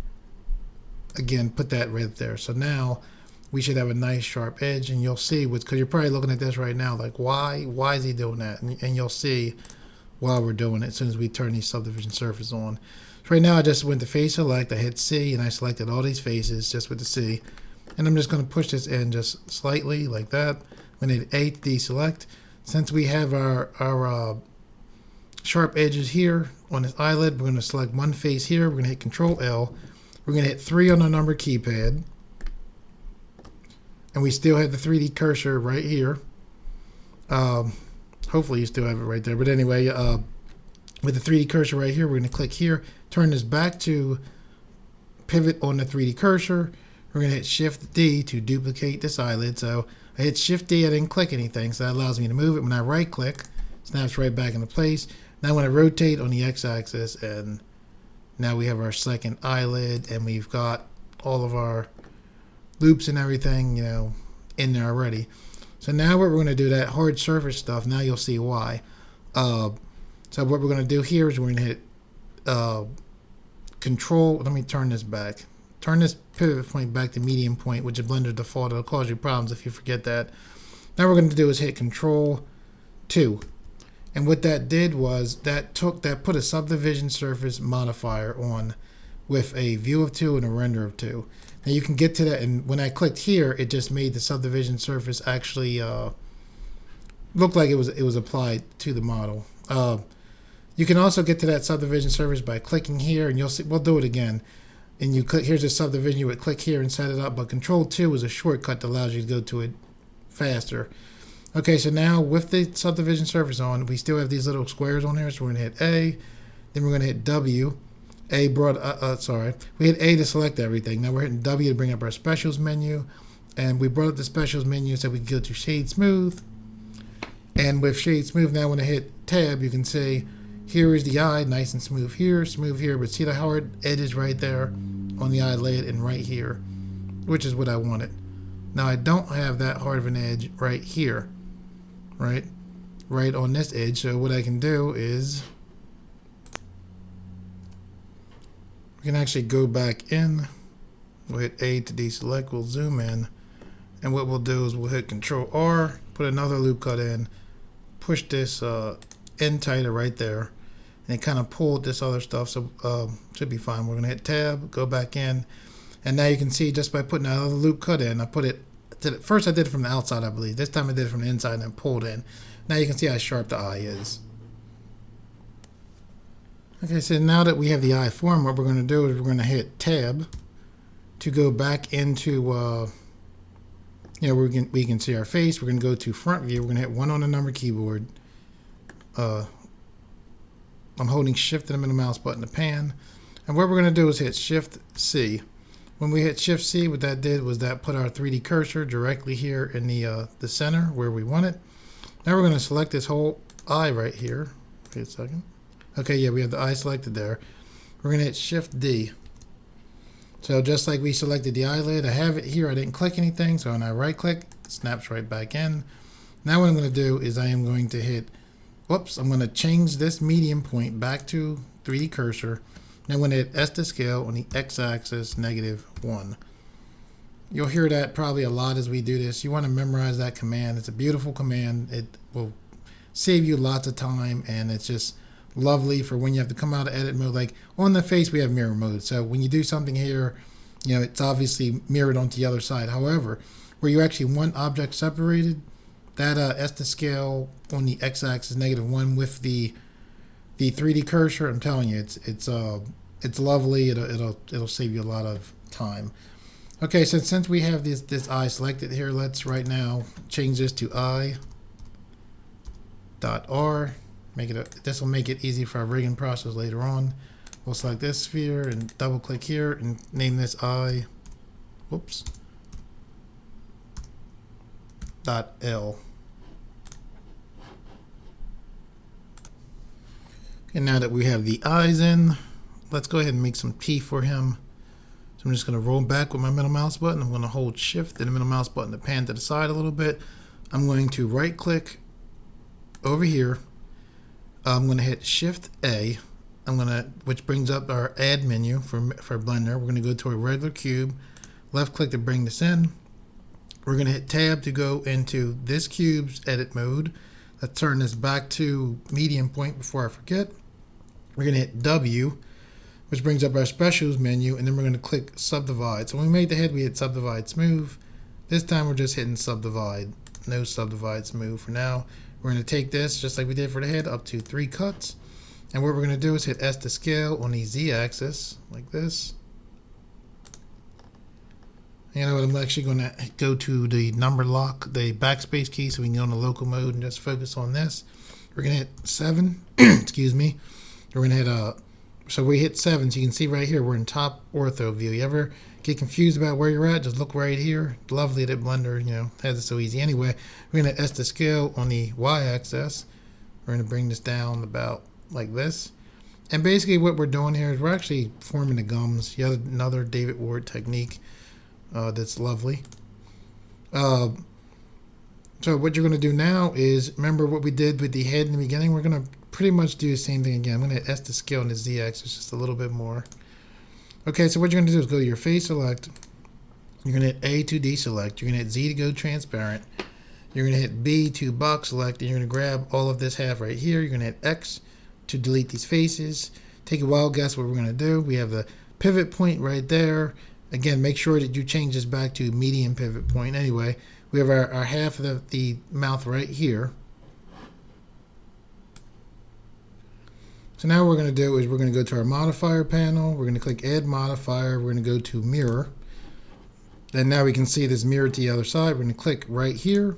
again put that right there. So now we should have a nice sharp edge, and you'll see, because you're probably looking at this right now like, why is he doing that? And you'll see why we're doing it as soon as we turn these subdivision surface on. So right now I just went to face select, I hit C, and I selected all these faces just with the C, and I'm just going to push this in just slightly like that. I'm going to hit A to deselect. Since we have our sharp edges here on this eyelid, we're going to select one face here. We're going to hit Control L. We're going to hit 3 on the number keypad. And we still have the 3D cursor right here. Hopefully you still have it right there. But anyway, with the 3D cursor right here, we're going to click here. Turn this back to pivot on the 3D cursor. We're going to hit Shift D to duplicate this eyelid. So I hit Shift D, I didn't click anything, so that allows me to move it. When I right click, it snaps right back into place. Now I'm going to rotate on the X-axis, and now we have our second eyelid, and we've got all of our loops and everything, in there already. So now what we're going to do, that hard surface stuff, now you'll see why. So what we're going to do here is we're going to hit Control, let me turn this back. Turn this pivot point back to medium point, which is Blender's default. It'll cause you problems if you forget that. Now what we're going to do is hit Control 2. And what that did was that put a subdivision surface modifier on with a view of 2 and a render of 2. Now you can get to that, and when I clicked here, it just made the subdivision surface actually look like it was applied to the model. You can also get to that subdivision surface by clicking here, and you'll see. We'll do it again. And you click, here's a subdivision, you would click here and set it up, but Control 2 is a shortcut that allows you to go to it faster. Okay, so now with the subdivision surface on, we still have these little squares on here, so we're going to hit A, then we're going to hit W. We hit A to select everything. Now we're hitting W to bring up our specials menu, and we brought up the specials menu so we can go to Shade Smooth. And with Shade Smooth, now when I hit Tab, you can see here is the eye, nice and smooth here, but see the hard edges right there on the eyelid and right here, which is what I wanted. Now I don't have that hard of an edge right here, right on this edge. So what I can do is we can actually go back in. We'll hit A to deselect, we'll zoom in, and what we'll do is we'll hit Control R, put another loop cut in, push this in tighter right there. and it kind of pulled this other stuff, so should be fine. We're going to hit tab, go back in, and now you can see just by putting another loop cut in, first I did it from the outside, I believe. This time I did it from the inside and then pulled in. Now you can see how sharp the eye is. Okay, so now that we have the eye formed, what we're going to do is we're going to hit tab to go back into, we can see our face. We're going to go to front view. We're going to hit 1 on the number keyboard. I'm holding shift and the middle mouse button to pan. And what we're going to do is hit shift C. When we hit shift C, what that did was that put our 3D cursor directly here in the center where we want it. Now we're going to select this whole eye right here. Wait a second. Okay, yeah, we have the eye selected there. We're going to hit shift D. So just like we selected the eyelid, I have it here. I didn't click anything, so when I right click, it snaps right back in. Now what I'm going to do is I am going to hit, I'm going to change this medium point back to 3D cursor. Now I'm going to hit S to scale on the x-axis -1. You'll hear that probably a lot as we do this. You want to memorize that command. It's a beautiful command. It will save you lots of time, and it's just lovely for when you have to come out of edit mode. Like on the face, we have mirror mode. So when you do something here, it's obviously mirrored onto the other side. However, where you actually want object separated, that S to scale on the x-axis -1 with the 3D cursor, I'm telling you, it's lovely. It'll save you a lot of time. Okay, so since we have this eye selected here, let's right now change this to eye.r. This will make it easy for our rigging process later on. We'll select this sphere and double click here and name this eye. .l. And now that we have the eyes in, let's go ahead and make some teeth for him. So I'm just going to roll back with my middle mouse button. I'm going to hold shift and the middle mouse button to pan to the side a little bit. I'm going to right click over here. I'm going to hit shift A. Which brings up our add menu for Blender. We're going to go to a regular cube, left click to bring this in. We're going to hit tab to go into this cube's edit mode. Let's turn this back to medium point before I forget. We're going to hit W, which brings up our specials menu, and then we're going to click subdivide. So when we made the head, we hit subdivide smooth. This time we're just hitting subdivide, no subdivide smooth for now. We're going to take this, just like we did for the head, up to 3 cuts. And what we're going to do is hit S to scale on the Z axis, like this. You know what, I'm actually going to go to the number lock, the backspace key, so we can go into local mode and just focus on this. We're going to hit 7, excuse me. We're going to hit, so we hit 7, so you can see right here, we're in top ortho view. You ever get confused about where you're at? Just look right here. Lovely that Blender, has it so easy. Anyway, we're going to S to scale on the Y axis. We're going to bring this down about like this. And basically what we're doing here is we're actually forming the gums. Yet another David Ward technique that's lovely. So what you're going to do now is, remember what we did with the head in the beginning? We're going to pretty much do the same thing again. I'm going to hit S to scale on the Z axis just a little bit more. Okay, so what you're going to do is go to your face select. You're going to hit A to deselect. You're going to hit Z to go transparent. You're going to hit B to box select, and you're going to grab all of this half right here. You're going to hit X to delete these faces. Take a wild guess what we're going to do. We have the pivot point right there. Again, make sure that you change this back to medium pivot point. Anyway, we have our half of the mouth right here. So now what we're going to do is we're going to go to our modifier panel. We're going to click add modifier. We're going to go to mirror. And now we can see this mirror to the other side. We're going to click right here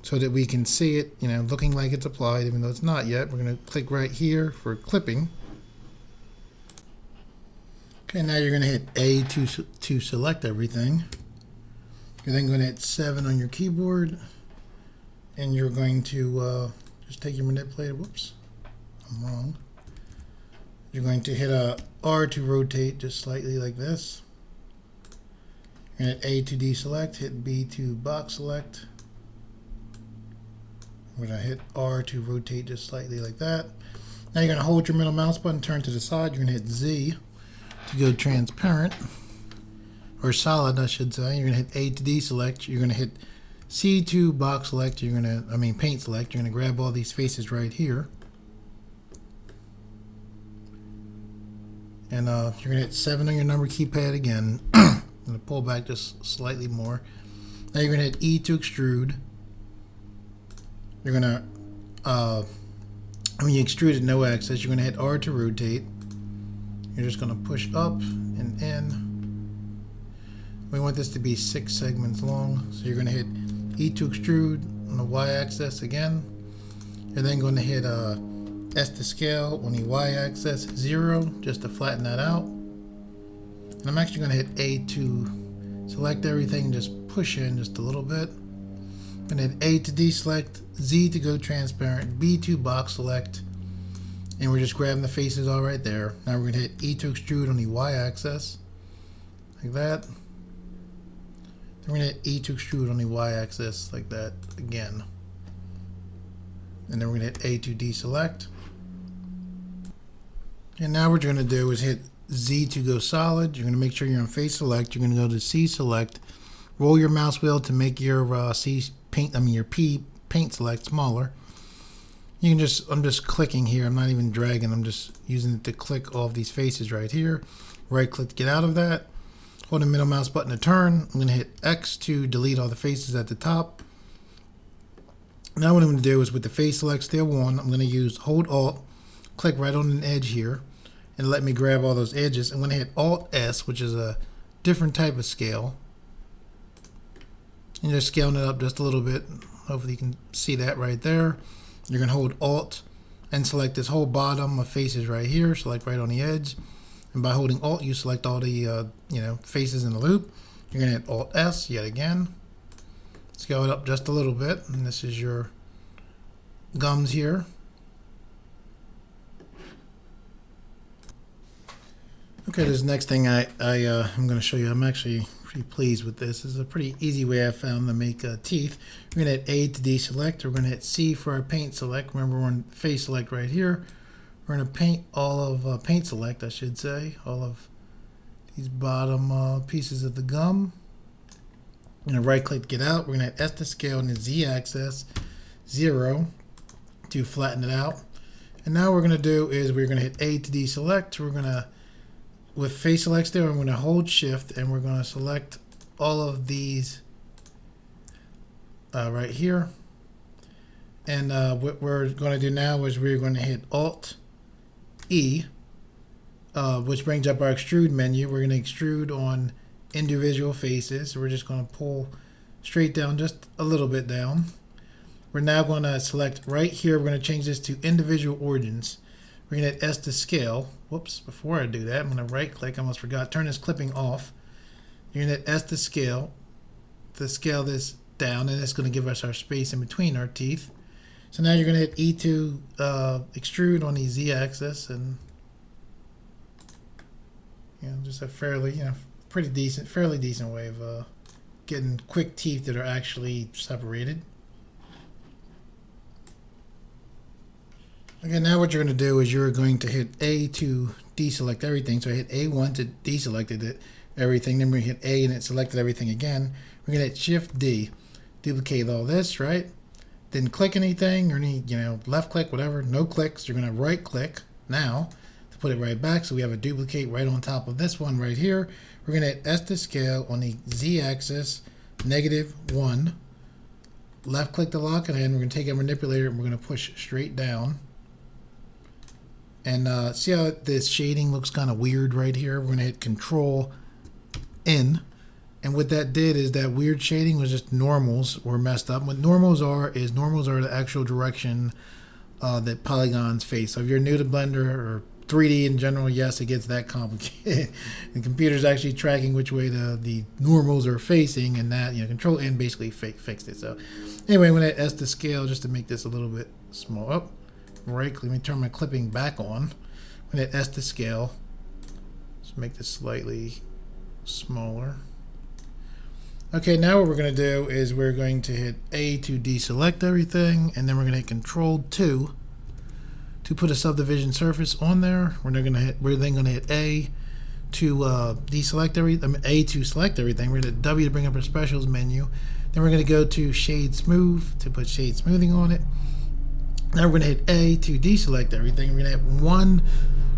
so that we can see it, looking like it's applied, even though it's not yet. We're going to click right here for clipping. Okay, now you're going to hit A to select everything. You're then going to hit 7 on your keyboard, and you're going to just take your manipulator. Whoops, I'm wrong. You're going to hit R to rotate just slightly like this. You're going to hit A to deselect, hit B to box select. We're going to hit R to rotate just slightly like that. Now you're going to hold your middle mouse button, turn to the side. You're going to hit Z to go transparent, or solid, I should say. You're going to hit A to deselect. You're going to hit C to box select. You're going to, paint select. You're going to grab all these faces right here. And you're going to hit 7 on your number keypad again. I'm going to pull back just slightly more. Now you're going to hit E to extrude. You're going to, when you extrude at no axis, you're going to hit R to rotate. You're just going to push up and in. We want this to be 6 segments long, so you're going to hit E to extrude on the y-axis again. You're then going to hit S to scale on the y-axis 0 just to flatten that out. And I'm actually going to hit A to select everything, just push in just a little bit. I'm going to hit A to deselect, Z to go transparent, B to box select, and we're just grabbing the faces all right there. Now we're going to hit E to extrude on the y-axis, like that. Then we're going to hit E to extrude on the y-axis, like that again. And then we're going to hit A to deselect. And now what you're going to do is hit Z to go solid. You're going to make sure you're on face select. You're going to go to C select. Roll your mouse wheel to make your your P paint select smaller. You can just, I'm just clicking here. I'm not even dragging. I'm just using it to click all of these faces right here. Right click to get out of that. Hold the middle mouse button to turn. I'm going to hit X to delete all the faces at the top. Now what I'm going to do is with the face select still on, I'm going to use hold Alt, click right on an edge here, and let me grab all those edges. I'm going to hit Alt S, which is a different type of scale. And just scaling it up just a little bit. Hopefully you can see that right there. You're going to hold Alt and select this whole bottom of faces right here. Select right on the edge. And by holding Alt, you select all the faces in the loop. You're going to hit Alt S yet again. Scale it up just a little bit. And this is your gums here. Okay, this next thing I'm going to show you. I'm actually pretty pleased with this. This is a pretty easy way I found to make teeth. We're going to hit A to deselect. We're going to hit C for our paint select. Remember, we're on face select right here. We're going to paint all of paint select, I should say, all of these bottom pieces of the gum. I'm going to right click to get out. We're going to hit S to scale on the Z axis 0 to flatten it out. And now what we're going to do is we're going to hit A to deselect. We're going to, with face select there, I'm going to hold shift and we're going to select all of these right here. And what we're going to do now is we're going to hit Alt E, which brings up our extrude menu. We're going to extrude on individual faces. So we're just going to pull straight down, just a little bit down. We're now going to select right here. We're going to change this to individual origins. We're going to hit S to scale. Whoops, before I do that, I'm going to right click. I almost forgot. Turn this clipping off. You're going to hit S to scale this down, and it's going to give us our space in between our teeth. So now you're going to hit E to extrude on the Z axis, and just a fairly, fairly decent way of getting quick teeth that are actually separated. Okay, now what you're going to do is you're going to hit A to deselect everything. So I hit A1 to deselect everything. Then we hit A and it selected everything again. We're going to hit Shift D, duplicate all this, right? Didn't click anything or any, left click, whatever. No clicks. You're going to right click now to put it right back. So we have a duplicate right on top of this one right here. We're going to hit S to scale on the Z axis, -1. Left click to lock it in. We're going to take a manipulator and we're going to push straight down. And see how this shading looks kind of weird right here? We're going to hit Control N. And what that did is that weird shading was just normals were messed up. What normals are is normals are the actual direction that polygons face. So if you're new to Blender or 3D in general, yes, it gets that complicated. The computer's actually tracking which way the normals are facing, and that, Control N basically fixed it. So anyway, I'm going to hit S to scale just to make this a little bit small. Oh, right, let me turn my clipping back on. I'm going to hit S to scale. Let's make this slightly smaller. Okay, now what we're going to do is we're going to hit A to deselect everything, and then we're going to hit Control 2 to put a subdivision surface on there. We're then going to hit A to deselect everything. A to select everything. We're going to hit W to bring up our specials menu. Then we're going to go to Shade Smooth to put shade smoothing on it. Now we're going to hit A to deselect everything. We're going to hit 1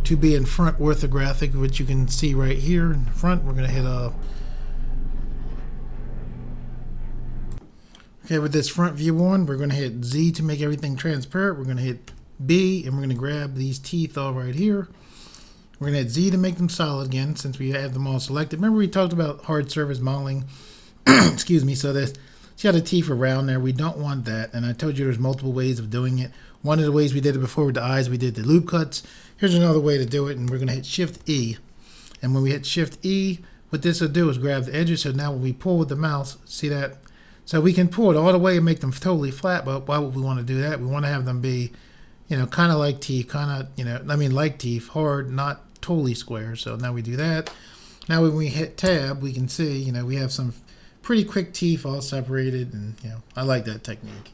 to be in front orthographic, which you can see right here in front. We're going to hit okay, with this front view on, we're going to hit Z to make everything transparent. We're going to hit B, and we're going to grab these teeth all right here. We're going to hit Z to make them solid again, since we have them all selected. Remember we talked about hard surface modeling? Excuse me. So this, see how the teeth are round there? We don't want that. And I told you there's multiple ways of doing it. One of the ways we did it before with the eyes, we did the loop cuts. Here's another way to do it, and we're going to hit Shift E. And when we hit Shift E, what this will do is grab the edges. So now when we pull with the mouse, see that? So we can pull it all the way and make them totally flat, but why would we want to do that? We want to have them be, you know, kind of like teeth, kind of, you know, I mean like teeth, hard, not totally square. So now we do that. Now when we hit Tab, we can see, you know, we have some pretty quick teeth all separated, and, you know, I like that technique.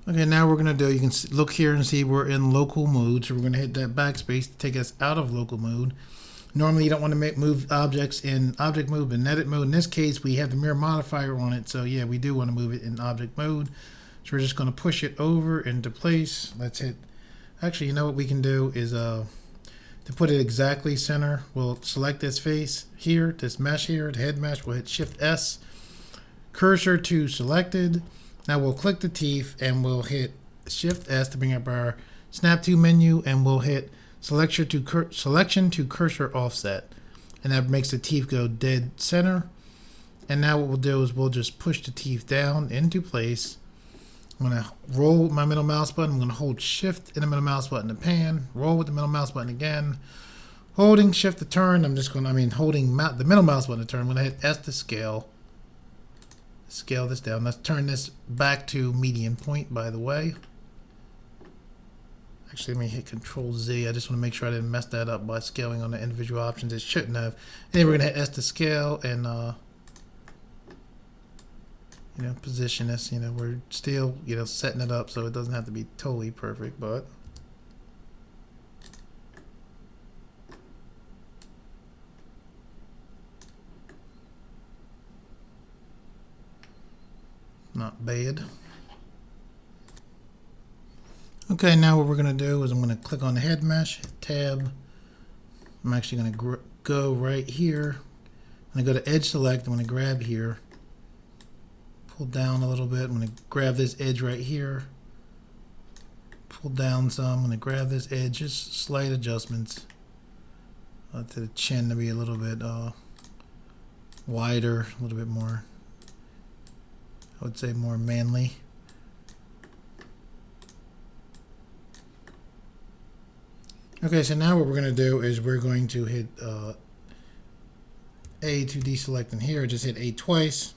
Okay, now we're going to do, you can look here and see we're in local mode. So we're going to hit that backspace to take us out of local mode. Normally you don't want to move objects in object mode, but in edit mode. In this case, we have the mirror modifier on it. So yeah, we do want to move it in object mode. So we're just going to push it over into place. Let's hit, actually, you know what we can do is to put it exactly center, we'll select this face here, this mesh here, the head mesh. We'll hit Shift S, cursor to selected. Now we'll click the teeth and we'll hit Shift S to bring up our Snap to menu, and we'll hit selection to cursor offset, and that makes the teeth go dead center. And now what we'll do is we'll just push the teeth down into place. I'm going to roll with my middle mouse button. I'm going to hold Shift and the middle mouse button to pan, roll with the middle mouse button again, holding Shift to turn. I'm just going to, holding the middle mouse button to turn. I'm going to hit S to scale this down. Let's turn this back to median point, by the way. Actually, let me hit Control Z. I just want to make sure I didn't mess that up by scaling on the individual options. It shouldn't have. And then we're going to hit S to scale and, you know, position this. You know, we're still, you know, setting it up so it doesn't have to be totally perfect, but not bad. Okay, now what we're going to do is I'm going to click on the head mesh, hit Tab. I'm actually going to go right here. I'm going to go to Edge Select. I'm going to grab here, pull down a little bit. I'm going to grab this edge right here, pull down some. I'm going to grab this edge, just slight adjustments to the chin to be a little bit wider, a little bit more, I would say more manly. Okay, so now what we're going to do is we're going to hit A to deselect in here. Just hit A twice.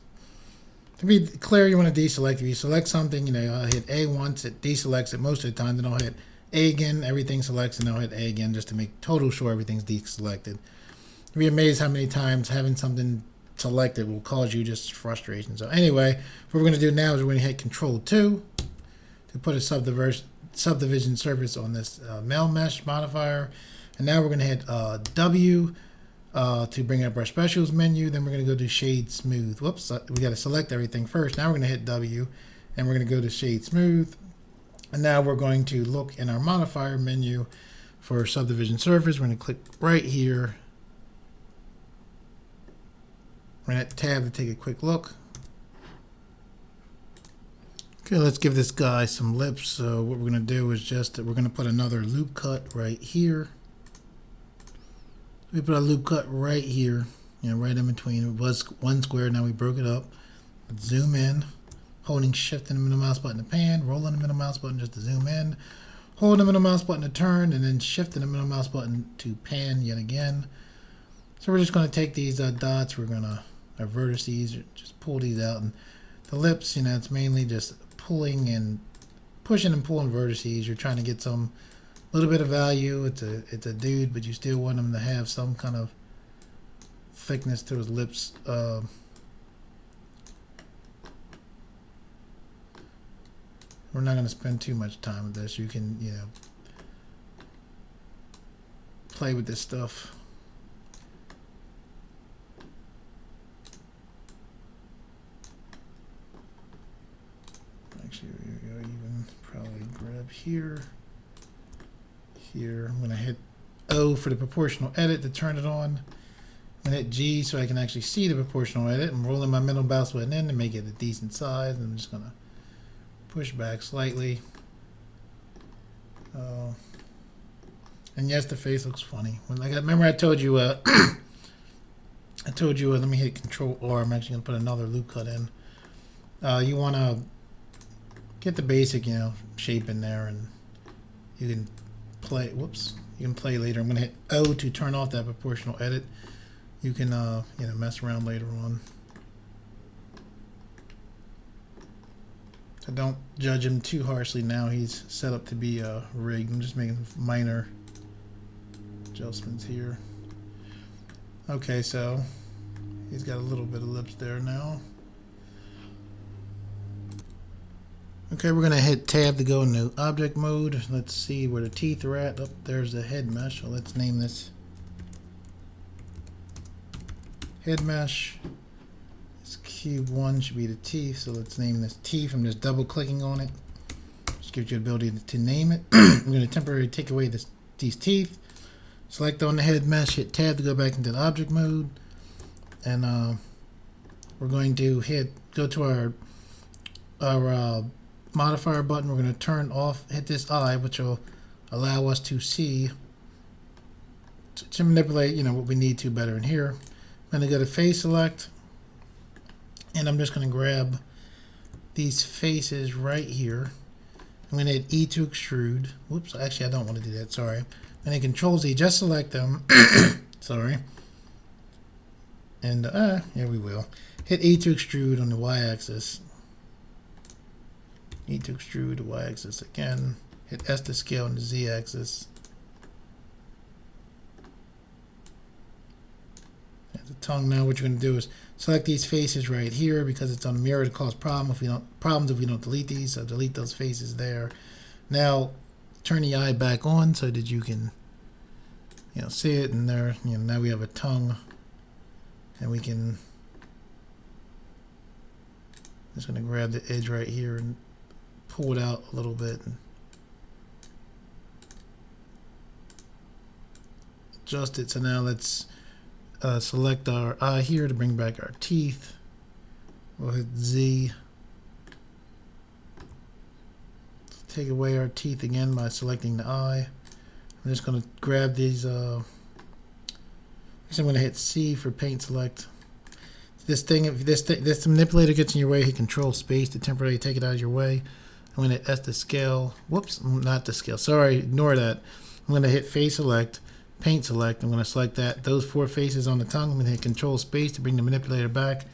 To be clear, you want to deselect. If you select something, you know, I'll hit A once, it deselects it most of the time. Then I'll hit A again, everything selects, and I'll hit A again just to make total sure everything's deselected. You'll be amazed how many times having something selected will cause you just frustration. So anyway, what we're going to do now is we're going to hit Control 2 to put a subdivision surface on this male mesh modifier. And now we're going to hit W to bring up our specials menu. Then we're going to go to shade smooth. Whoops, we got to select everything first. Now we're going to hit W and we're going to go to shade smooth. And now we're going to look in our modifier menu for subdivision surface. We're going to click right here. We're going to hit Tab to take a quick look. Okay, let's give this guy some lips. So what we're going to do is just, we're going to put another loop cut right here. We put a loop cut right here, you know, right in between. It was one square, now we broke it up. Let's zoom in, holding Shift and the middle mouse button to pan, rolling the middle mouse button just to zoom in, hold the middle mouse button to turn, and then Shift and the middle mouse button to pan yet again. So we're just going to take these dots, we're going to, our vertices, just pull these out. And the lips, you know, it's mainly just pulling and pushing and pulling vertices. You're trying to get some little bit of value. It's a dude, but you still want him to have some kind of thickness to his lips. We're not going to spend too much time with this. You can, you know, play with this stuff. Actually, we'll even probably grab here, here. I'm going to hit O for the proportional edit to turn it on. I'm going to hit G so I can actually see the proportional edit. I'm rolling my middle mouse button in to make it a decent size. I'm just going to push back slightly. And yes, the face looks funny. Like, remember I told you, let me hit Control R. I'm actually going to put another loop cut in. You want to get the basic, shape in there, and you can play. Whoops, you can play later. I'm going to hit O to turn off that proportional edit. You can, mess around later on. So don't judge him too harshly now. He's set up to be rigged. I'm just making minor adjustments here. Okay, so he's got a little bit of lips there now. Okay, we're going to hit tab to go into object mode. Let's see where the teeth are at. Oh, there's the head mesh. So let's name this head mesh. This cube 1 should be the teeth, so let's name this teeth. I'm just double clicking on it. Just gives you the ability to name it. I'm going to temporarily take away these teeth. Select on the head mesh, hit tab to go back into the object mode. And we're going to go to our modifier button. We're going to turn off, hit this eye, which will allow us to see, to manipulate, what we need to better in here. I'm going to go to face select, and I'm just going to grab these faces right here. I'm going to hit E to extrude. Whoops, actually I don't want to do that, sorry. And then Control Z, just select them. Sorry. And here we will. Hit E to extrude on the y-axis. E to extrude the y-axis again. Hit S to scale on the z-axis. The tongue. Now what you're going to do is select these faces right here because it's on the mirror to cause problems if we don't delete these. So delete those faces there. Now turn the eye back on so that you can see it, and there now we have a tongue, and we can just going to grab the edge right here and pull it out a little bit and adjust it. So now let's select our eye here to bring back our teeth. We'll hit Z. Take away our teeth again by selecting the eye. I'm just going to grab these. I'm going to hit C for paint select. If this manipulator gets in your way, hit Control Space to temporarily take it out of your way. I'm going to hit S to scale. Whoops, not to scale. Sorry, ignore that. I'm going to hit Face Select, Paint Select. I'm going to select those 4 faces on the tongue. I'm going to hit Control Space to bring the manipulator back.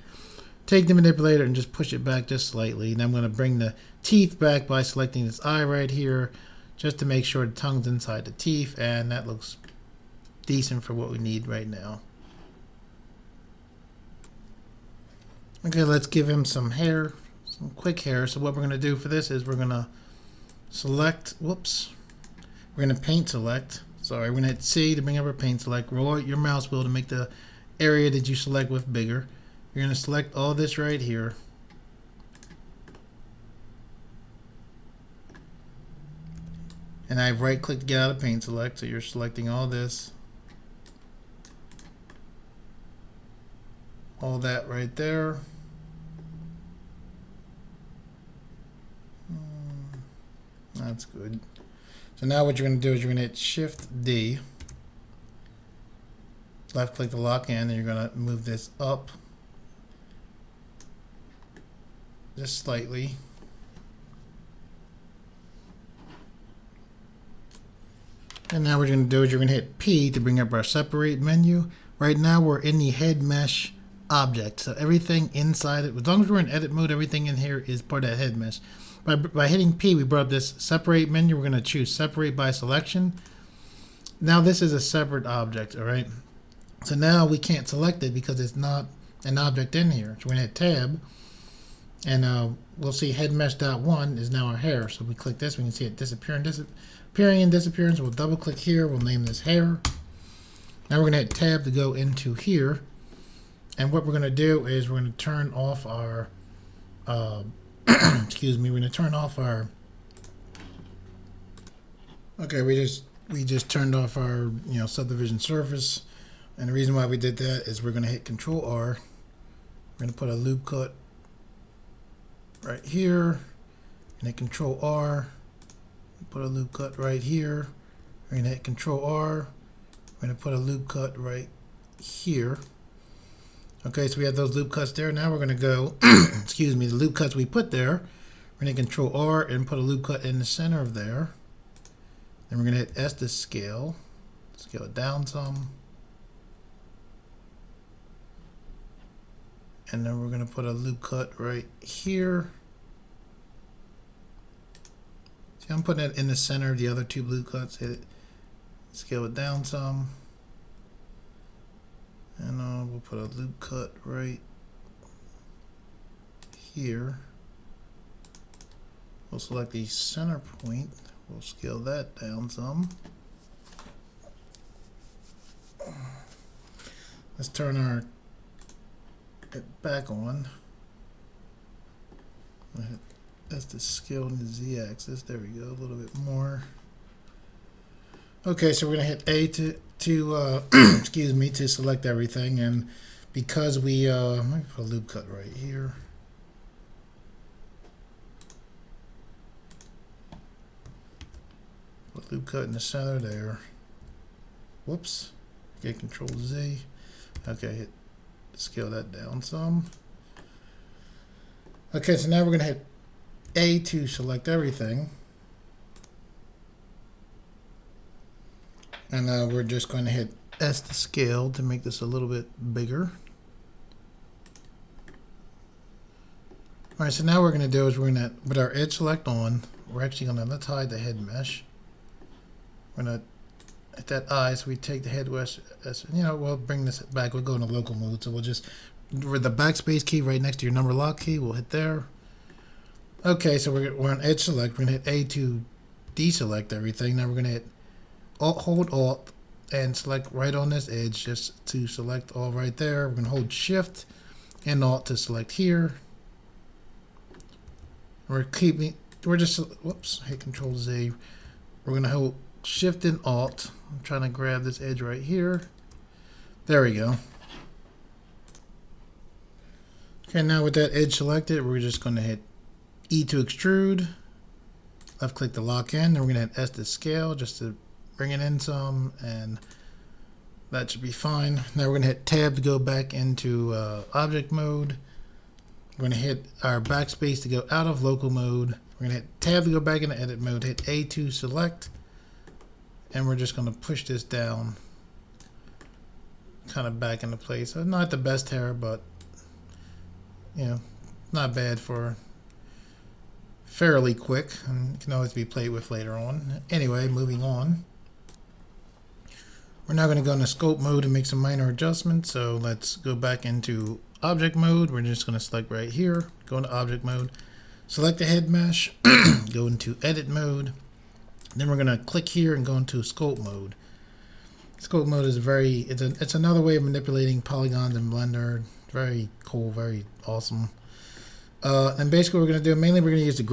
Take the manipulator and just push it back just slightly. And I'm going to bring the teeth back by selecting this eye right here, just to make sure the tongue's inside the teeth, and that looks decent for what we need right now. Okay, let's give him some hair, some quick hair. So what we're going to do for this is we're going to select, we're going to paint select. Sorry, we're going to hit C to bring up our paint select. Roll out your mouse wheel to make the area that you select with bigger. You're going to select all this right here. And I've right-clicked to get out of paint select, so you're selecting all this. All that right there. That's good. So now what you're going to do is you're going to hit Shift D. Left-click to lock in, and you're going to move this up just slightly. And now what you're going to do is you're going to hit P to bring up our separate menu. Right now we're in the head mesh object. So everything inside it, as long as we're in edit mode, everything in here is part of that head mesh. By hitting P, we brought up this separate menu. We're going to choose separate by selection. Now this is a separate object, all right? So now we can't select it because it's not an object in here. So we're going to hit Tab, and we'll see head mesh.1 is now our hair. So we click this, we can see it disappearing and disappearing. So we'll double click here, we'll name this hair. Now we're going to hit Tab to go into here. And what we're going to do is we're going to turn off our, excuse me, we're going to turn off our, okay, we just we just turned off our subdivision surface, and the reason why we did that is we're going to hit Control R. We're going to put a loop cut right here, and hit Control R. Put a loop cut right here. We're going to hit Control R. We're going to put a loop cut right here. Okay, so we have those loop cuts there. Now we're going to go, excuse me, the loop cuts we put there. We're going to Control R and put a loop cut in the center of there. Then we're going to hit S to scale it down some. And then we're going to put a loop cut right here. See, I'm putting it in the center of the other two loop cuts. Hit it, scale it down some. And we'll put a loop cut right here. We'll select the center point. We'll scale that down some. Let's turn our back on. That's the scale in the Z-axis. There we go, a little bit more. Okay, so we're gonna hit A to excuse me, to select everything, and because we let me put a loop cut right here. Put a loop cut in the center there. Whoops. Okay, Control Z. Okay, hit scale that down some. Okay, so now we're gonna hit A to select everything. And we're just going to hit S to scale to make this a little bit bigger. Alright, so now what we're going to do is we're going to, with our edge select on, we're actually going to, let's hide the head mesh. We're going to hit that eye, so we take the head mesh, we'll bring this back, we'll go into local mode, so we'll just, with the backspace key right next to your number lock key, we'll hit there. Okay, so we're on edge select, we're going to hit A to deselect everything. Now we're going to hit hold Alt and select right on this edge just to select all right there. We're going to hold Shift and Alt to select here. We're just, whoops, hit Control Z. We're going to hold Shift and Alt. I'm trying to grab this edge right here. There we go. Okay, now with that edge selected, we're just going to hit E to extrude. Left click to lock in. Then we're going to hit S to scale just to bring it in some, and that should be fine. Now we're going to hit Tab to go back into object mode. We're going to hit our backspace to go out of local mode. We're going to hit Tab to go back into edit mode. Hit A to select, and we're just going to push this down, kind of back into place. So not the best hair, but not bad for fairly quick, and can always be played with later on. Anyway, moving on. We're now going to go into scope mode and make some minor adjustments. So let's go back into object mode. We're just going to select right here, go into object mode, select the head mesh, go into edit mode. Then we're going to click here and go into scope mode. Scope mode is it's another way of manipulating polygons in Blender. Very cool, very awesome. And basically what we're going to do, mainly we're going to use the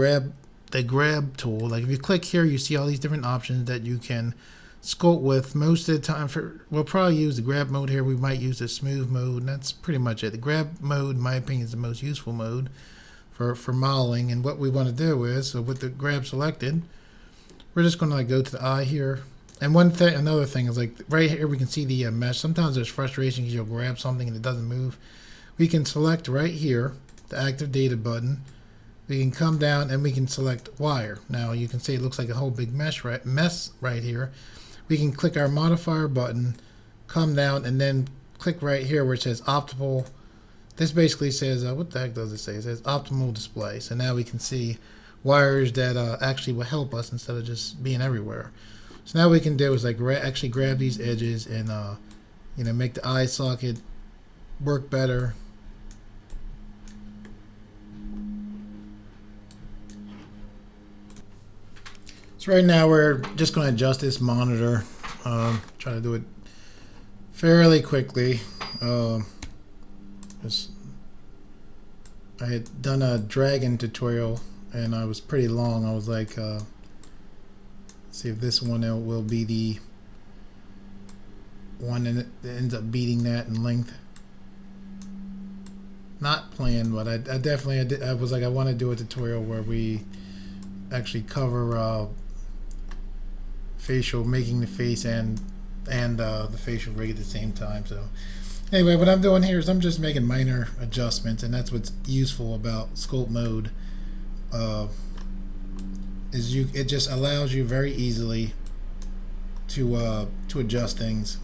grab tool. Like if you click here, you see all these different options that you can sculpt with. Most of the time, we'll probably use the grab mode here. We might use the smooth mode, and that's pretty much it. The grab mode, in my opinion, is the most useful mode for modeling. And what we want to do is, so with the grab selected, we're just going to go to the eye here. And another thing is, like right here, we can see the mesh. Sometimes there's frustration because you'll grab something and it doesn't move. We can select right here the active data button. We can come down and we can select wire. Now you can see it looks like a whole big mess right here. We can click our modifier button, come down, and then click right here where it says optimal. This basically says, what the heck does it say? It says optimal display. So now we can see wires that actually will help us instead of just being everywhere. So now what we can do is like actually grab these edges and make the eye socket work better. So right now we're just going to adjust this monitor. Try to do it fairly quickly. I had done a dragon tutorial and I was pretty long. I was like See if this one will be the one that ends up beating that in length. Not planned, but I definitely I was like, I want to do a tutorial where we actually cover facial, making the face and the facial rig at the same time. So anyway, what I'm doing here is I'm just making minor adjustments, and that's what's useful about sculpt mode. Is it just allows you very easily to adjust things.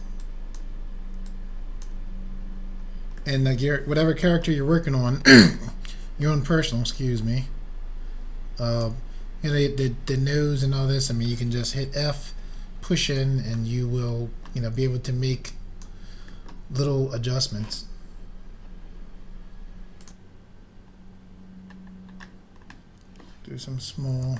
And whatever character you're working on, your own personal, excuse me, you know, the nose and all this, I mean, you can just hit F, push in, and you will, you know, be able to make little adjustments. Do some small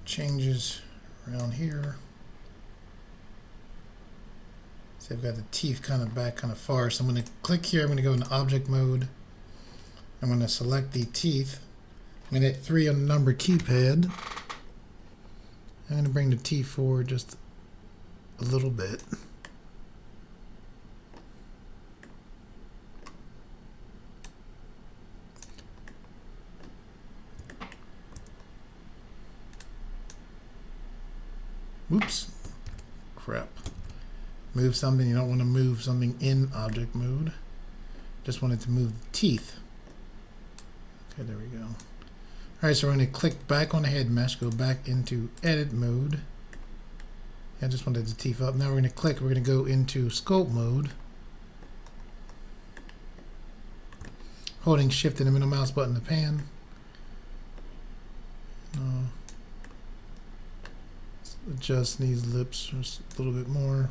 changes around here. See, I've got the teeth kind of back kind of far, so I'm going to click here. I'm going to go into object mode. I'm going to select the teeth. I'm going to hit 3 on the number keypad. I'm going to bring the teeth forward just a little bit. Oops. Crap. Move something. You don't want to move something in object mode. Just wanted to move the teeth. Okay, there we go. Alright, so we're going to click back on the head mesh, go back into edit mode. I just wanted the teeth up. Now we're going to click, we're going to go into sculpt mode. Holding shift and the middle mouse button to pan. Adjust these lips just a little bit more.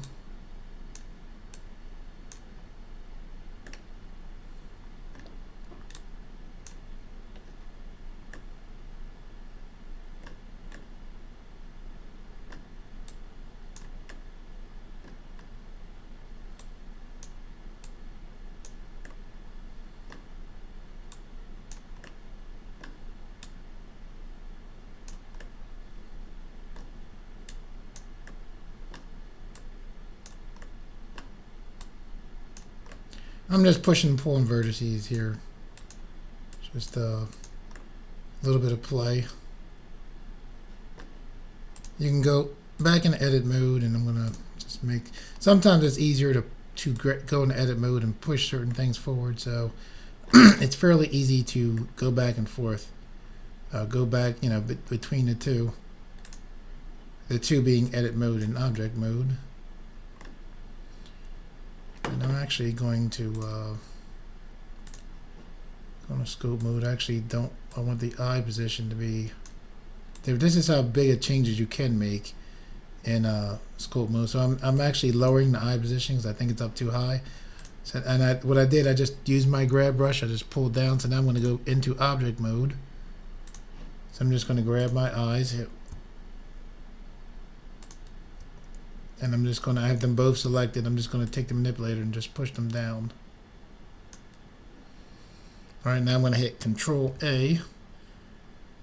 I'm just pushing and pulling vertices here. Just a little bit of play. You can go back in edit mode, and I'm gonna just make. Sometimes it's easier to go into edit mode and push certain things forward. So it's fairly easy to go back and forth. Go back, you know, between the two. The two being edit mode and object mode. And I'm actually going to go to scope mode. I want the eye position to be. This is how big of changes you can make in scope mode. So I'm actually lowering the eye position because I think it's up too high. So, and what I did, I just used my grab brush. I just pulled down. So now I'm going to go into object mode. So I'm just going to grab my eyes, and I'm just going to have them both selected. I'm just going to take the manipulator and just push them down. Alright, now I'm going to hit Control A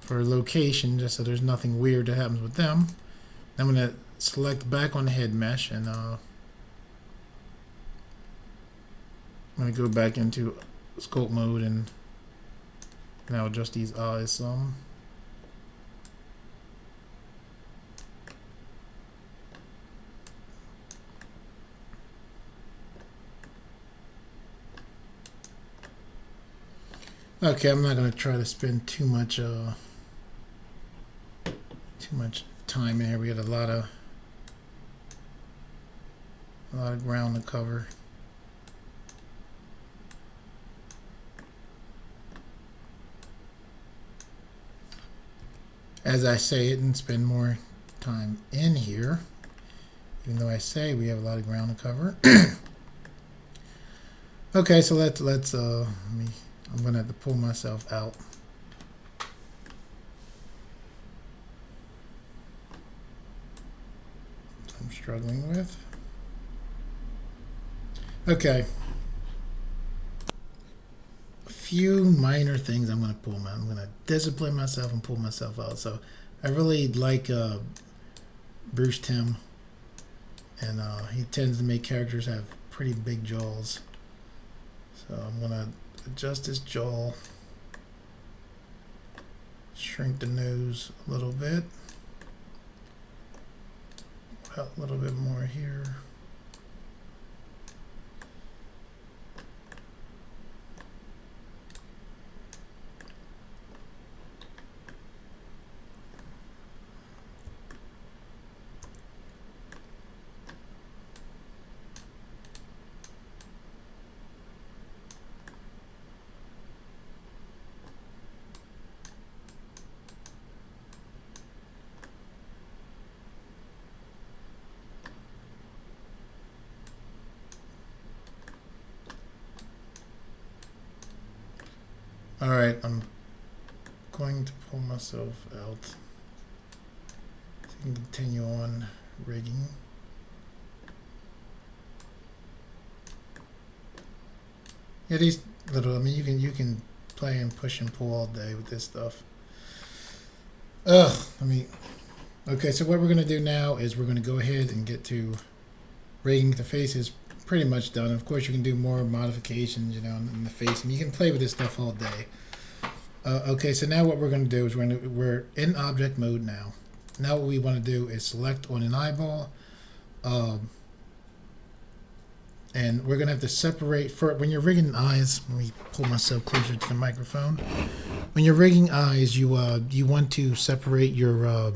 for location, just so there's nothing weird that happens with them. I'm going to select back on the head mesh, and I'm going to go back into sculpt mode and now adjust these eyes some. Okay, I'm not going to try to spend too much time in here. We got a lot of ground to cover. As I say it, and spend more time in here, even though I say we have a lot of ground to cover. Okay, so let's I'm gonna have to pull myself out. I'm struggling with. Okay. few minor things I'm going to discipline myself and pull myself out. So I really like Bruce Timm, and he tends to make characters have pretty big jaws. So I'm going to adjust his jaw, shrink the nose a little bit, a little bit more here. Alright, I'm going to pull myself out so I can continue on rigging. Yeah, these little, I mean, you can play and push and pull all day with this stuff. Okay, so what we're going to do now is we're going to go ahead and get to rigging. The face is pretty much done. Of course, you can do more modifications, you know, in the face, and you can play with this stuff all day. Okay, so now what we're going to do is we're in object mode now. Now what we want to do is select on an eyeball, and we're going to have to separate for when you're rigging eyes. Let me pull myself closer to the microphone. When you're rigging eyes, you want to separate your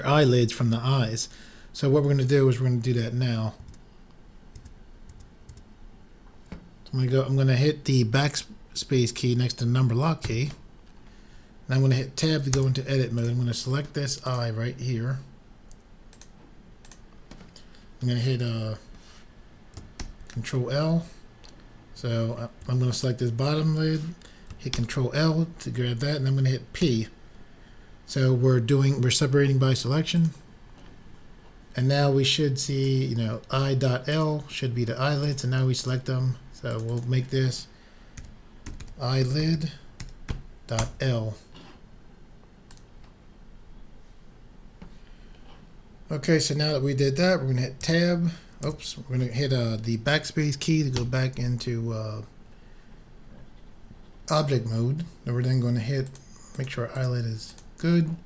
eyelids from the eyes. So what we're going to do is we're going to do that now. I'm going to hit the backspace key next to the number lock key. And I'm going to hit tab to go into edit mode. I'm going to select this eye right here. I'm going to hit Control L. So I'm going to select this bottom lid, hit Control L to grab that, and I'm going to hit P. So we're separating by selection. And now we should see, you know, I.L should be the eyelids, and now we select them. So we'll make this eyelid.L. Okay, so now that we did that, we're going to hit tab. Oops, we're going to hit the backspace key to go back into object mode. And we're then going to make sure our eyelid is good.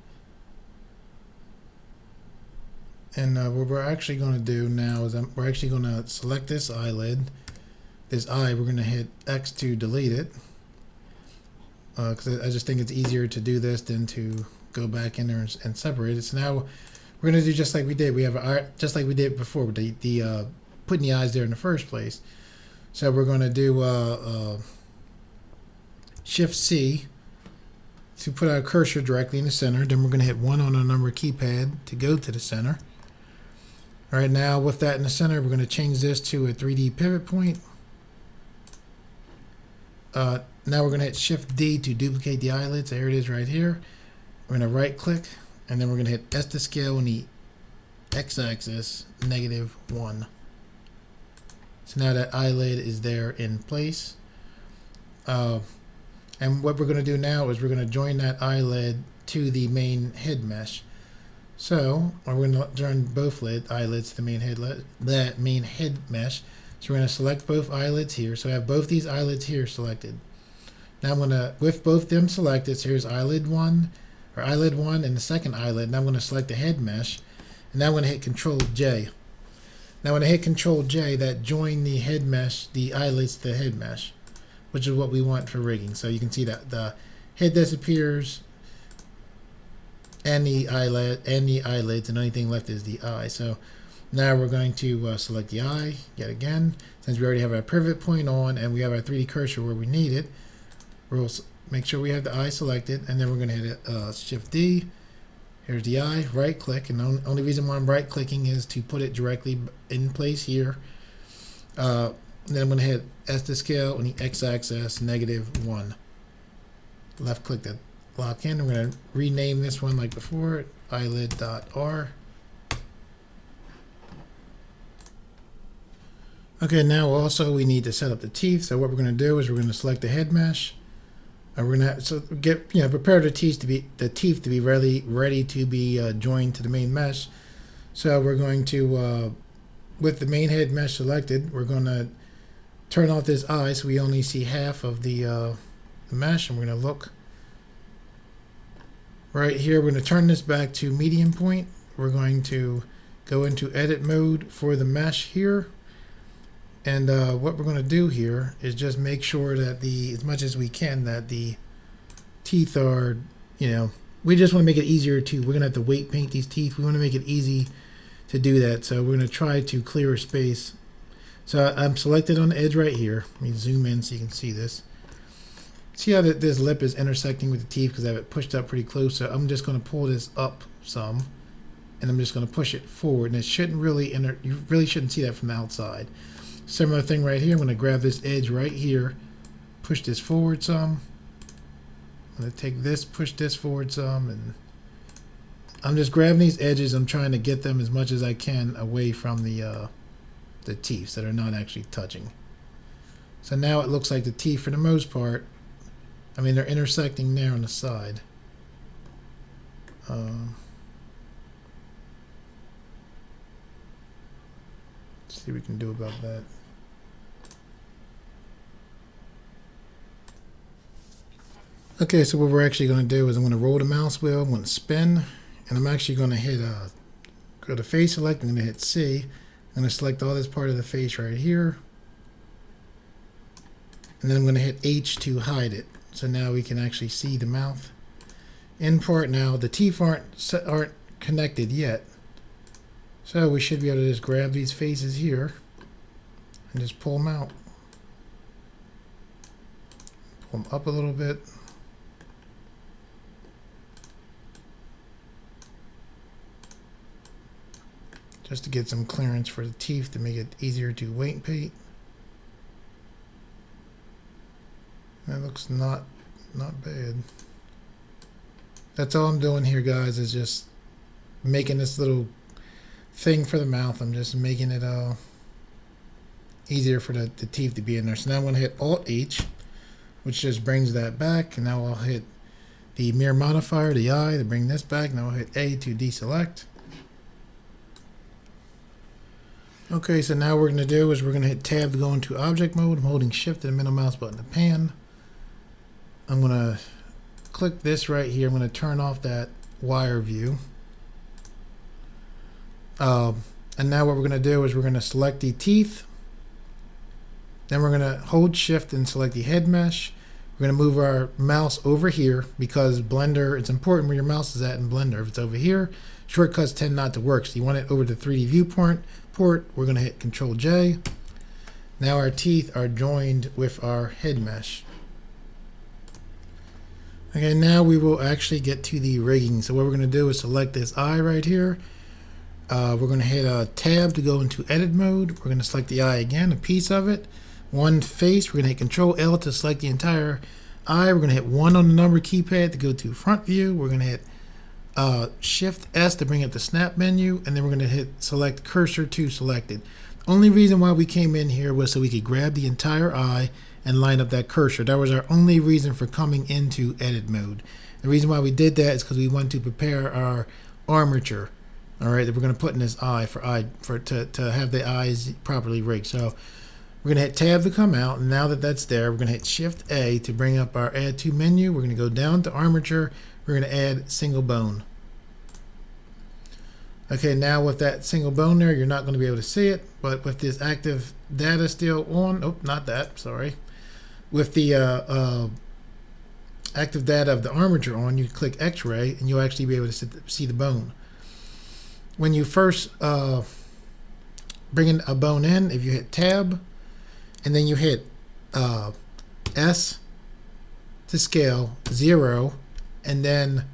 And what we're actually going to do now is we're actually going to select this eyelid, this eye. We're going to hit X to delete it, because I just think it's easier to do this than to go back in there and separate it. So now we're going to do just like we did. We have just like we did before with the putting the eyes there in the first place. So we're going to do Shift C to put our cursor directly in the center. Then we're going to hit 1 on the number keypad to go to the center. All right, now with that in the center, we're going to change this to a 3D pivot point. Now we're going to hit Shift D to duplicate the eyelids. There it is right here. We're going to right click, and then we're going to hit S to scale on the X-axis, -1. So now that eyelid is there in place. And what we're going to do now is we're going to join that eyelid to the main head mesh. So we're going to join both eyelids to the main head mesh. So we're going to select both eyelids here. So I have both these eyelids here selected. Now I'm going to, with both them selected, so here's eyelid 1 and the second eyelid. Now I'm going to select the head mesh, and now I'm going to hit Control J. Now when I hit Control J, that joined the head mesh, the eyelids to the head mesh, which is what we want for rigging. So you can see that the head disappears, and the eyelid and the eyelids, and the only thing left is the eye. So now we're going to select the eye yet again. Since we already have our pivot point on and we have our 3D cursor where we need it, we'll make sure we have the eye selected, and then we're going to hit Shift D. Here's the eye, right click, and the only reason why I'm right clicking is to put it directly in place here. Then I'm going to hit S to scale on the X-axis, -1. Left click that lock in. We're going to rename this one like before, eyelid.R. Okay, now also we need to set up the teeth. So what we're going to do is we're going to select the head mesh. We're going to prepare the teeth to be ready to be joined to the main mesh. So we're going to with the main head mesh selected, we're going to turn off this eye so we only see half of the mesh, and we're going to look right here. We're going to turn this back to medium point. We're going to go into edit mode for the mesh here, and what we're going to do here is just make sure that as much as we can, that the teeth are, we just want to make it easier we're going to have to weight paint these teeth. We want to make it easy to do that, so we're going to try to clear a space. So I'm selected on the edge right here. Let me zoom in so you can see this. See how this lip is intersecting with the teeth because I have it pushed up pretty close. So I'm just going to pull this up some, and I'm just going to push it forward. And it shouldn't really you really shouldn't see that from the outside. Similar thing right here. I'm going to grab this edge right here, push this forward some. I'm going to take this, push this forward some, and I'm just grabbing these edges. I'm trying to get them as much as I can away from the teeth that are not actually touching. So now it looks like the teeth, for the most part, they're intersecting there on the side. Let's see what we can do about that. Okay, so what we're actually going to do is I'm going to roll the mouse wheel, I'm going to spin, and I'm actually going to hit go to face select. I'm going to hit C. I'm going to select all this part of the face right here, and then I'm going to hit H to hide it. So now we can actually see the mouth in part. Now the teeth aren't connected yet, so we should be able to just grab these faces here and just pull them out. Pull them up a little bit. Just to get some clearance for the teeth to make it easier to weight paint. That looks not bad. That's all I'm doing here, guys, is just making this little thing for the mouth. I'm just making it easier for the teeth to be in there. So now I'm going to hit Alt-H, which just brings that back. And now I'll hit the mirror modifier, the eye, to bring this back. Now I'll hit A to deselect. Okay, so now what we're going to do is we're going to hit Tab to go into object mode. I'm holding Shift and the middle mouse button to pan. I'm going to click this right here. I'm going to turn off that wire view. And now what we're going to do is we're going to select the teeth. Then we're going to hold Shift and select the head mesh. We're going to move our mouse over here because Blender, it's important where your mouse is at in Blender. If it's over here, shortcuts tend not to work. So you want it over the 3D viewport. We're going to hit Control J. Now our teeth are joined with our head mesh. Okay, now we will actually get to the rigging. So what we're going to do is select this eye right here. We're going to hit Tab to go into edit mode. We're going to select the eye again, a piece of it. One face. We're going to hit Control L to select the entire eye. We're going to hit 1 on the number keypad to go to front view. We're going to hit Shift S to bring up the snap menu, and then we're going to hit select cursor to selected. The only reason why we came in here was so we could grab the entire eye and line up that cursor. That was our only reason for coming into edit mode. The reason why we did that is because we want to prepare our armature, all right, that we're going to put in this eye to have the eyes properly rigged. So we're going to hit Tab to come out, and now that that's there, we're going to hit Shift A to bring up our Add To menu. We're going to go down to Armature. We're going to add single bone. Okay, now with that single bone there, you're not going to be able to see it, but with this active data still on, oh, not that, sorry. With the active data of the armature on, you click X-ray, and you'll actually be able to see the bone. When you first bring a bone in, if you hit Tab, and then you hit S to scale, 0, and then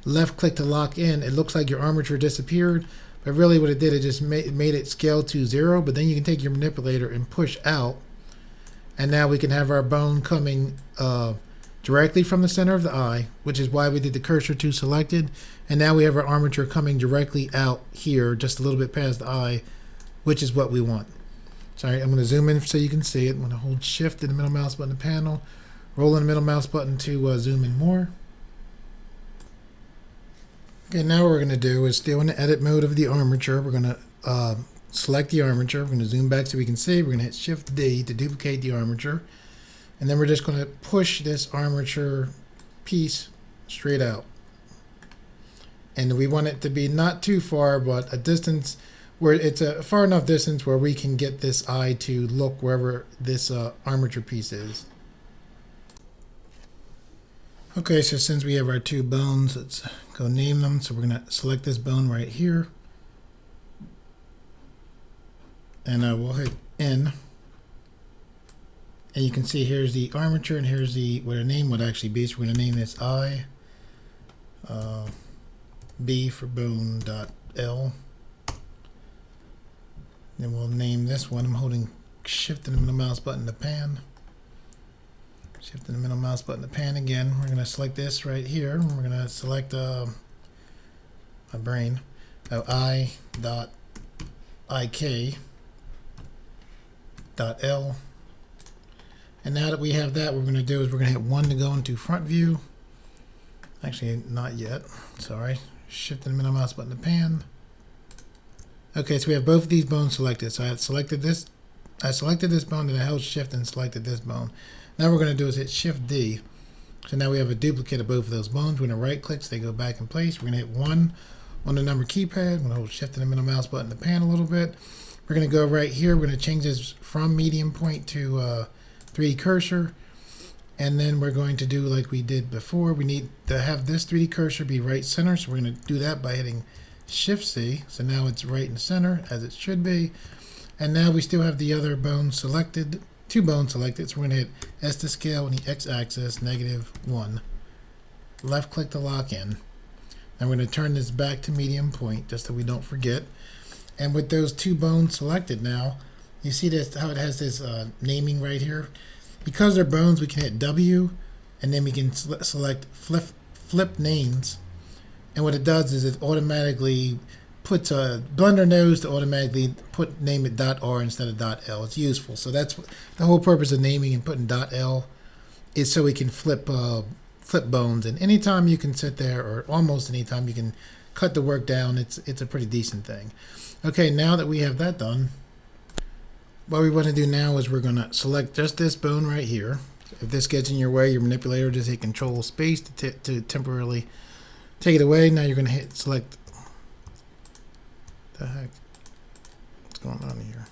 left click to lock in, it looks like your armature disappeared, but really what it did, it just made it scale to 0. But then you can take your manipulator and push out, and now we can have our bone coming directly from the center of the eye, which is why we did the cursor to selected. And now we have our armature coming directly out here, just a little bit past the eye, which is what we want. Sorry, I'm going to zoom in so you can see it. I'm going to hold shift in the middle mouse button of the panel, roll in the middle mouse button to zoom in more. Okay, now what we're going to do is still in the edit mode of the armature. We're going to select the armature. We're going to zoom back so we can see. We're going to hit Shift D to duplicate the armature. And then we're just going to push this armature piece straight out. And we want it to be not too far, but a distance where it's a far enough distance where we can get this eye to look wherever this armature piece is. Okay, so since we have our two bones, let's go name them. So we're going to select this bone right here. And we'll hit N. And you can see here's the armature and here's the what a name would actually be. So we're going to name this I. B for bone dot L. Then we'll name this one. I'm holding shift in the middle mouse button to pan. Shift in the middle mouse button to pan again. We're going to select this right here. We're going to select my brain. I dot IK dot L. And now that we have that, what we're going to do is we're going to hit 1 to go into front view. Actually, not yet. Sorry. Shift in the middle mouse button to pan. Okay, so we have both of these bones selected. So I selected this bone, and I held shift and selected this bone. Now what we're going to do is hit Shift D. So now we have a duplicate of both of those bones. We're going to right click so they go back in place. We're going to hit 1 on the number keypad. We're going to hold shift in the middle mouse button to pan a little bit. We're going to go right here. We're going to change this from medium point to 3D cursor. And then we're going to do like we did before. We need to have this 3D cursor be right center. So we're going to do that by hitting Shift C. So now it's right in the center as it should be. And now we still have the other bone selected, 2 bones selected. So we're going to hit S to scale on the X axis, -1. Left click to lock in. And we're going to turn this back to medium point just so we don't forget. And with those 2 bones selected now, you see this how it has this naming right here. Because they're bones, we can hit W, and then we can select flip names. And what it does is it automatically puts Blender knows to automatically name it .R instead of .L. It's useful. So that's the whole purpose of naming and putting .L is so we can flip bones. And anytime you can sit there, or almost anytime you can cut the work down, it's a pretty decent thing. Okay, now that we have that done, what we want to do now is we're going to select just this bone right here. If this gets in your way, your manipulator, just hit Control Space to temporarily take it away. Now you're going to hit select. The heck? What's going on here?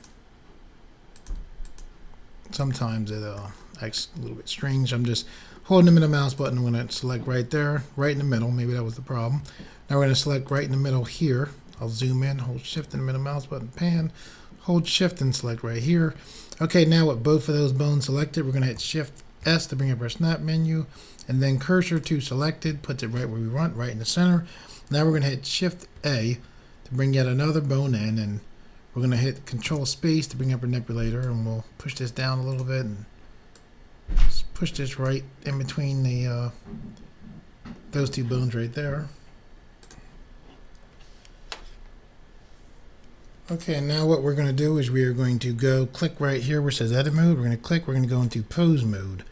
Sometimes it acts a little bit strange. I'm just holding the middle mouse button. I'm going to select right there, right in the middle. Maybe that was the problem. Now we're going to select right in the middle here. I'll zoom in, hold shift in the middle mouse button, pan. Hold shift and select right here. Okay, now with both of those bones selected, we're going to hit Shift S to bring up our snap menu, and then cursor to selected puts it right where we want, right in the center. Now we're going to hit Shift A to bring yet another bone in, and we're going to hit Control Space to bring up our manipulator, and we'll push this down a little bit and just push this right in between the those 2 bones right there. Okay, now what we're going to do is we are going to go click right here where it says edit mode. We're going to click, we're going to go into pose mode.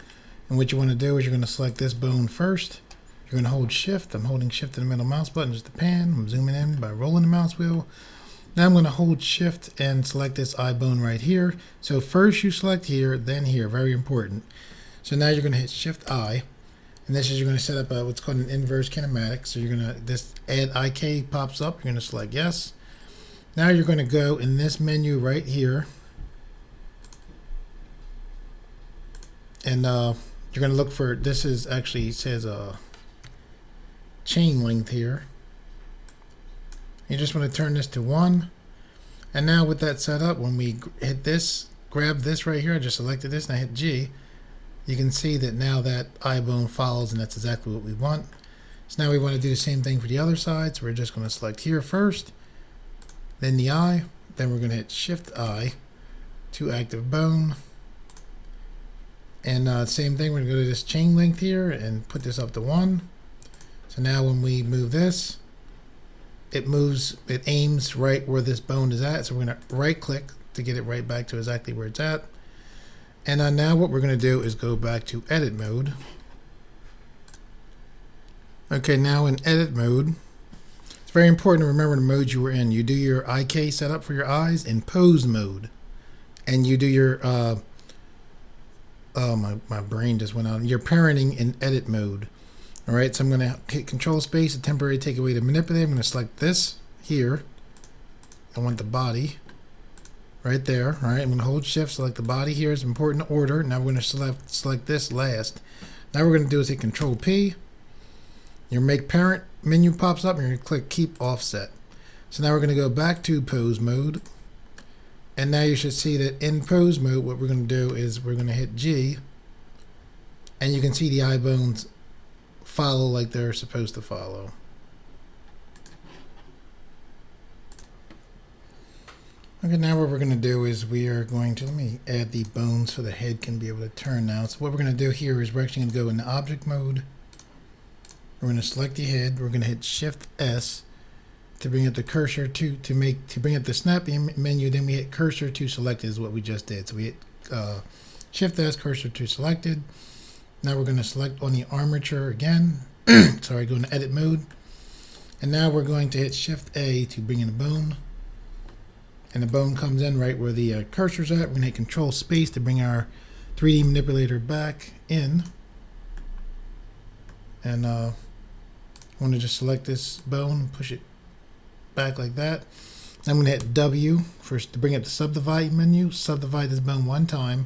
And what you want to do is you're going to select this bone first. You're going to hold shift. I'm holding shift in the middle mouse button just to pan. I'm zooming in by rolling the mouse wheel. Now I'm going to hold shift and select this eye bone right here. So first you select here, then here, very important. So now you're going to hit Shift I. And this is you're going to set up what's called an inverse kinematic. So you're going to, this add IK pops up. You're going to select yes. Now you're going to go in this menu right here, and you're going to look for, this is actually says chain length here. You just want to turn this to 1, and now with that set up, when we hit this, grab this right here, I just selected this and I hit G, you can see that now that eye bone follows, and that's exactly what we want. So now we want to do the same thing for the other side, so we're just going to select here first, then the eye, then we're going to hit Shift I to active bone. And same thing, we're going to go to this chain length here and put this up to 1. So now when we move this, it moves, it aims right where this bone is at. So we're going to right click to get it right back to exactly where it's at. And now what we're going to do is go back to edit mode. Okay, now in edit mode, it's very important to remember the mode you were in. You do your IK setup for your eyes in pose mode, and you do your my brain just went out. You're parenting in edit mode. All right, so I'm going to hit Control Space to temporarily take away the manipulator. I'm going to select this here. I want the body right there. All right, I'm going to hold Shift, select the body here. It's important order. Now we're going to select this last. Now what we're going to do is hit Control P. Your Make Parent menu pops up, and you're going to click Keep Offset. So now we're going to go back to pose mode. And now you should see that in pose mode, what we're going to do is we're going to hit G. And you can see the eye bones follow like they're supposed to follow. Okay, now what we're going to do is we are going to, let me add the bones so the head can be able to turn now. So what we're going to do here is we're actually going to go into object mode. We're going to select the head. We're going to hit Shift S to bring up the cursor to bring up the snap menu. Then we hit cursor to selected is what we just did. So we hit Shift S, cursor to selected. Now we're going to select on the armature again. Sorry, go into edit mode. And now we're going to hit Shift A to bring in a bone. And the bone comes in right where the cursor's at. We're going to hit Control Space to bring our 3D manipulator back in. And I want to just select this bone, push it back like that. I'm going to hit W first to bring up the subdivide menu. Subdivide this bone one time.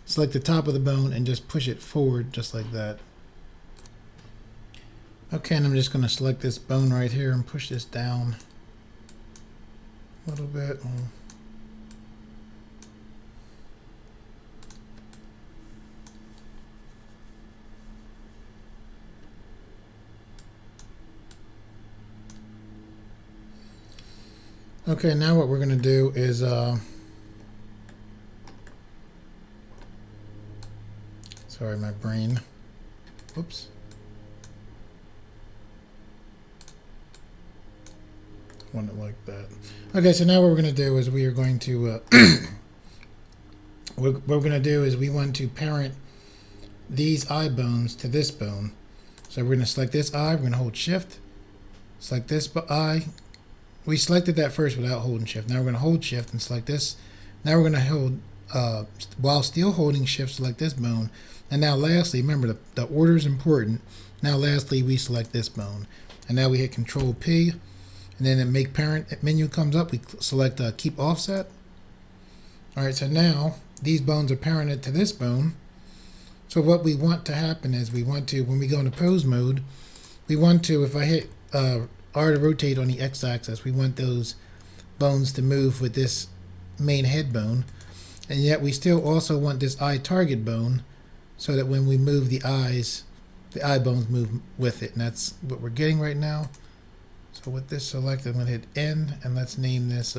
Select the top of the bone and just push it forward just like that. Okay, and I'm just going to select this bone right here and push this down a little bit. Okay, now what we're going to do is sorry, my brain. Whoops. Want it like that. Okay, so now what we're going to do is we are going to what we're going to do is we want to parent these eye bones to this bone. So we're going to select this eye. We're going to hold Shift. Select this eye. We selected that first without holding Shift. Now we're going to hold Shift and select this. Now we're going to hold while still holding Shift, select this bone. And now lastly, remember the order is important. Now lastly, we select this bone. And now we hit Control P. And then the Make Parent menu comes up. We select Keep Offset. All right, so now these bones are parented to this bone. So what we want to happen is we want to, when we go into pose mode, we want to, if I hit R to rotate on the X-axis, we want those bones to move with this main head bone. And yet we still also want this eye target bone, so that when we move the eyes, the eye bones move with it. And that's what we're getting right now. So with this selected, I'm going to hit N, and let's name this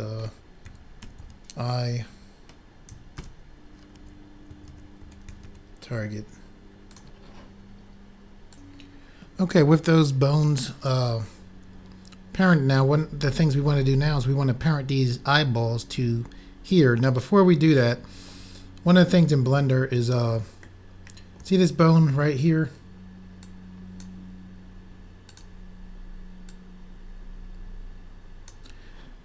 eye target. Okay, with those bones parent now, one of the things we want to do now is we want to parent these eyeballs to here. Now before we do that, one of the things in Blender is see this bone right here?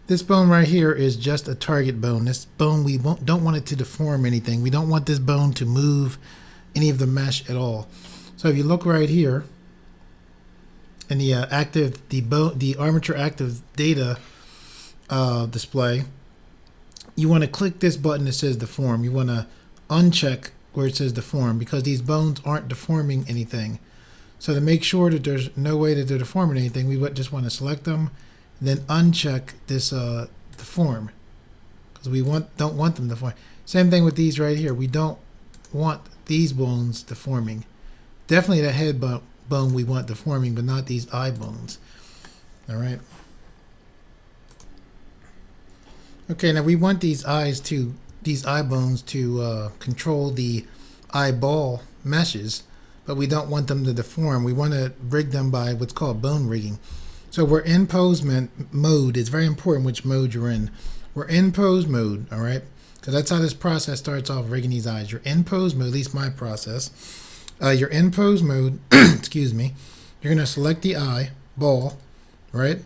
This bone right here is just a target bone. This bone, we don't want it to deform anything. We don't want this bone to move any of the mesh at all. So if you look right here in the the armature active data display, you want to click this button that says deform. You want to uncheck where it says deform, because these bones aren't deforming anything. So to make sure that there's no way that they're deforming anything, we would just want to select them, and then uncheck this deform, because we don't want them to deform. Same thing with these right here. We don't want these bones deforming. Definitely the head bone we want deforming, but not these eye bones. All right. Okay, now we want these eye bones to control the eyeball meshes, but we don't want them to deform. We want to rig them by what's called bone rigging. So we're in pose mode. It's very important which mode you're in. We're in pose mode, all right? Because that's how this process starts off, rigging these eyes. You're in pose mode, at least my process. You're in pose mode, excuse me. You're going to select the eye ball, right?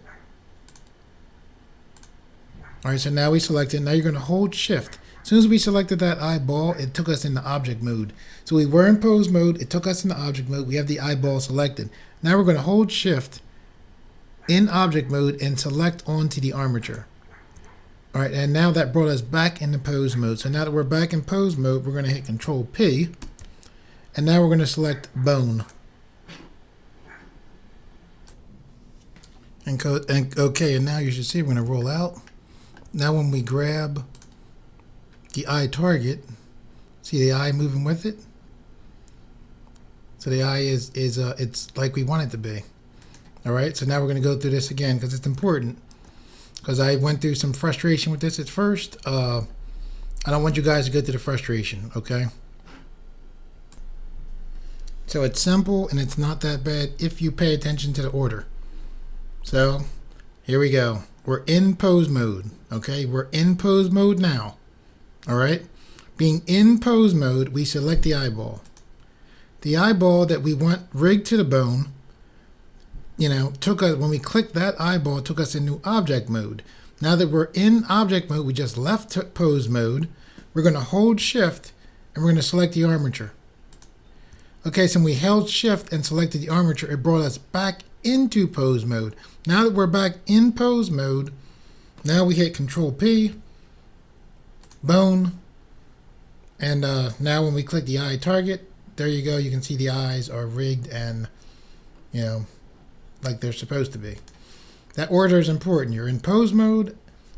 All right, so now we select it. Now you're going to hold shift. As soon as we selected that eyeball, it took us into object mode. So we were in pose mode, it took us into object mode. We have the eyeball selected. Now we're going to hold shift in object mode and select onto the armature. All right, and now that brought us back into pose mode. So now that we're back in pose mode, we're going to hit Control P, and now we're going to select bone. And okay, and now you should see we're going to roll out. Now when we grab the eye target, see the eye moving with it? So the eye is it's like we want it to be. All right, so now we're going to go through this again because it's important. Because I went through some frustration with this at first. I don't want you guys to go through the frustration, okay? So it's simple and it's not that bad if you pay attention to the order. So here we go. We're in pose mode, okay? We're in pose mode now, all right? Being in pose mode, we select the eyeball. The eyeball that we want rigged to the bone, you know, took us, when we clicked that eyeball, it took us into object mode. Now that we're in object mode, we just left pose mode. We're going to hold shift and we're going to select the armature. Okay, so when we held shift and selected the armature, it brought us back into pose mode. Now that we're back in pose mode, now we hit Control P, bone, and now when we click the eye target, there you go. You can see the eyes are rigged and, you know, like they're supposed to be. That order is important. You're in pose mode,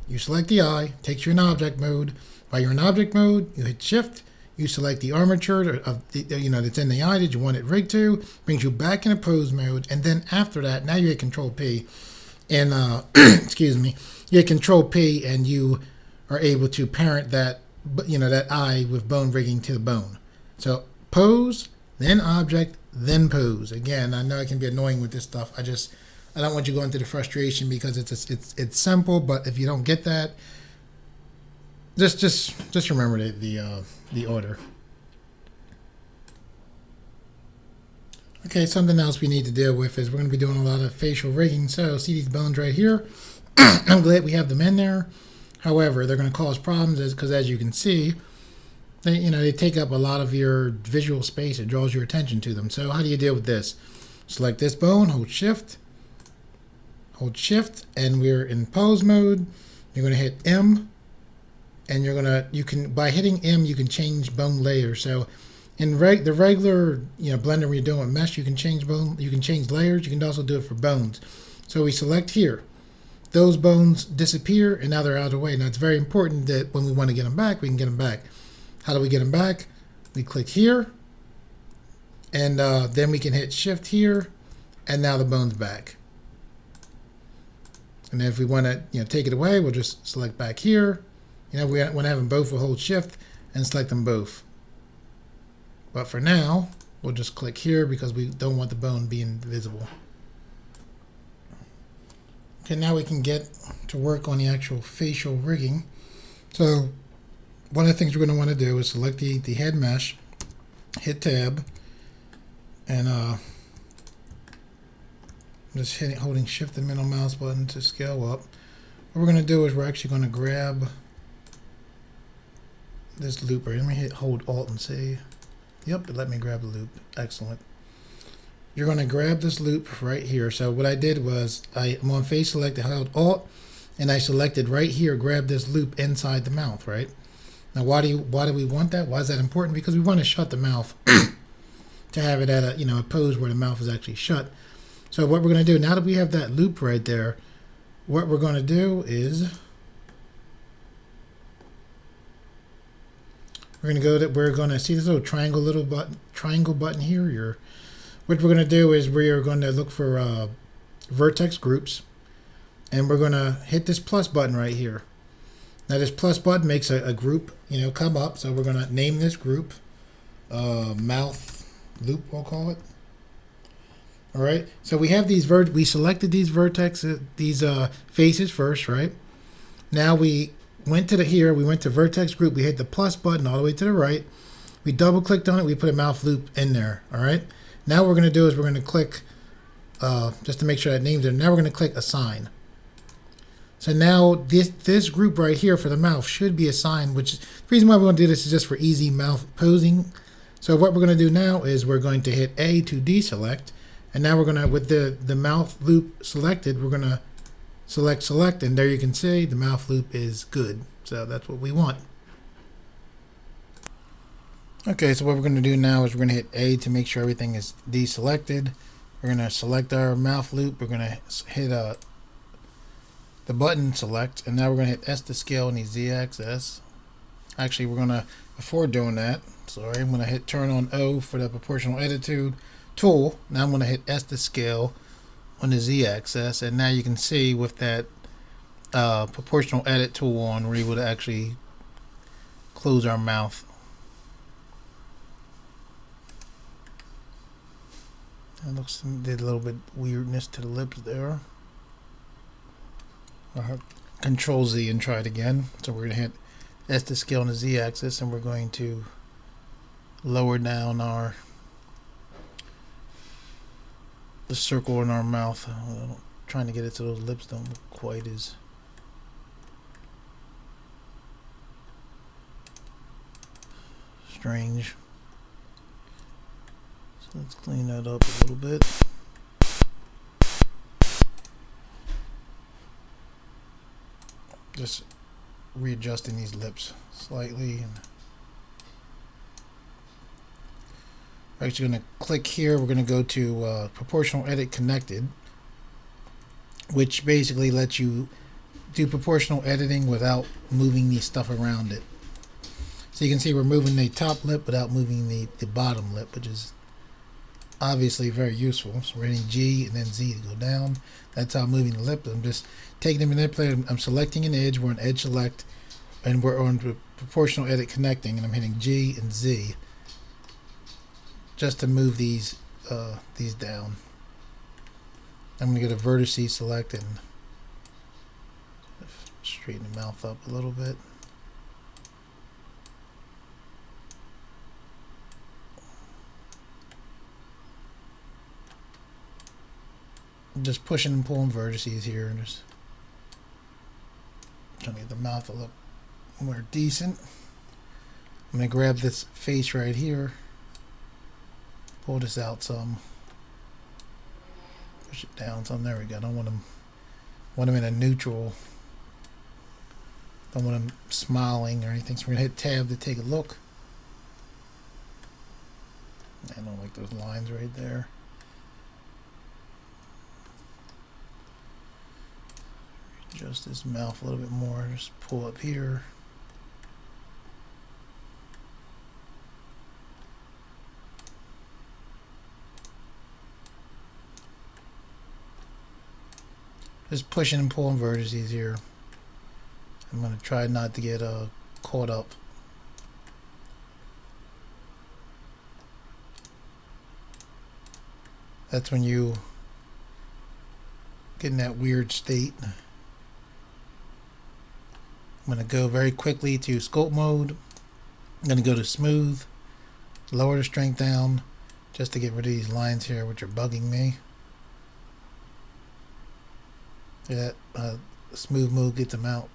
you select the eye, takes you in object mode. While you're in object mode, you hit shift, you select the armature of the, you know, that's in the eye that you want it rigged to, brings you back into pose mode, and then after that, now you hit Control P, and excuse me, you hit Control P, and you are able to parent that, you know, that eye with bone rigging to the bone. So pose, then object, then pose. Again, I know it can be annoying with this stuff. I don't want you going through the frustration because it's simple. But if you don't get that, just remember the order. Okay, something else we need to deal with is we're going to be doing a lot of facial rigging. So see these bones right here? I'm glad we have them in there. However, they're going to cause problems because as you can see, they take up a lot of your visual space. It draws your attention to them. So how do you deal with this? Select this bone, hold shift, and we're in pose mode. You're going to hit M, and by hitting M, you can change bone layers. So in the regular, Blender, when you're doing with mesh, you can change layers. You can also do it for bones. So we select here. Those bones disappear, and now they're out of the way. Now it's very important that when we want to get them back, we can get them back. How do we get them back? We click here, and then we can hit shift here, and now the bone's back. And then if we want to take it away, we'll just select back here. We want to have them both, we'll hold shift and select them both. But for now, we'll just click here because we don't want the bone being visible. Okay, now we can get to work on the actual facial rigging. So one of the things we're going to want to do is select the head mesh, hit tab, and just holding shift and middle mouse button to scale up. What we're going to do is we're actually going to grab this loop right. Let me hold Alt and C. Yep, let me grab the loop. Excellent. You're going to grab this loop right here. So what I did was I'm on face select, I held Alt, and I selected right here, grab this loop inside the mouth, right? Now why do we want that? Why is that important? Because we want to shut the mouth to have it at a pose where the mouth is actually shut. So what we're going to do, now that we have that loop right there, what we're going to do is we're going to see this little triangle button here. What we're going to do is we are going to look for vertex groups, and we're going to hit this plus button right here. Now this plus button makes a group come up, so we're going to name this group mouth loop, we'll call it. All right, so we have these we selected these vertexes, these faces first, right? Now we went to here, we went to vertex group, we hit the plus button all the way to the right. We double clicked on it, we put a mouth loop in there. All right. Now what we're going to do is we're going to click, just to make sure that name's there. Now we're going to click assign. So now this group right here for the mouth should be assigned, which the reason why we want to do this is just for easy mouth posing. So what we're going to do now is we're going to hit A to deselect. And now we're going to, with the mouth loop selected, we're going to select, and there you can see the mouth loop is good. So that's what we want. Okay, so what we're going to do now is we're going to hit A to make sure everything is deselected. We're going to select our mouth loop. We're going to hit the button select, and now we're going to hit S to scale on the Z-axis. Actually, we're going to, before doing that, sorry, I'm going to hit turn on O for the proportional edit tool. Now I'm going to hit S to scale on the Z-axis, and now you can see with that proportional edit tool on, we're able to actually close our mouth. It looks, did a little bit weirdness to the lips there. Control Z and try it again. So we're going to hit S to scale on the Z axis, and we're going to lower down the circle in our mouth. I'm trying to get it so those lips don't look quite as strange. So let's clean that up a little bit. Just readjusting these lips slightly. We're actually going to click here. We're going to go to proportional edit connected, which basically lets you do proportional editing without moving the stuff around it. So you can see we're moving the top lip without moving the bottom lip, which is obviously very useful. So we're hitting G and then Z to go down. That's how I'm moving the lip. I'm just taking the manipulator, I'm selecting an edge, we're on edge select, and we're on proportional edit connecting, and I'm hitting G and Z just to move these down. I'm going to go to vertices select and straighten the mouth up a little bit. I'm just pushing and pulling vertices here and just trying to get the mouth to look more decent. I'm going to grab this face right here, pull this out some, push it down some. There we go. I don't want them in a neutral. Don't want them smiling or anything. So we're going to hit tab to take a look. I don't like those lines right there. Adjust his mouth a little bit more. Just pull up here. Just pushing and pulling vertices here. I'm going to try not to get caught up. That's when you get in that weird state. I'm going to go very quickly to sculpt mode. I'm going to go to smooth, lower the strength down just to get rid of these lines here which are bugging me. Yeah, smooth mode gets them out.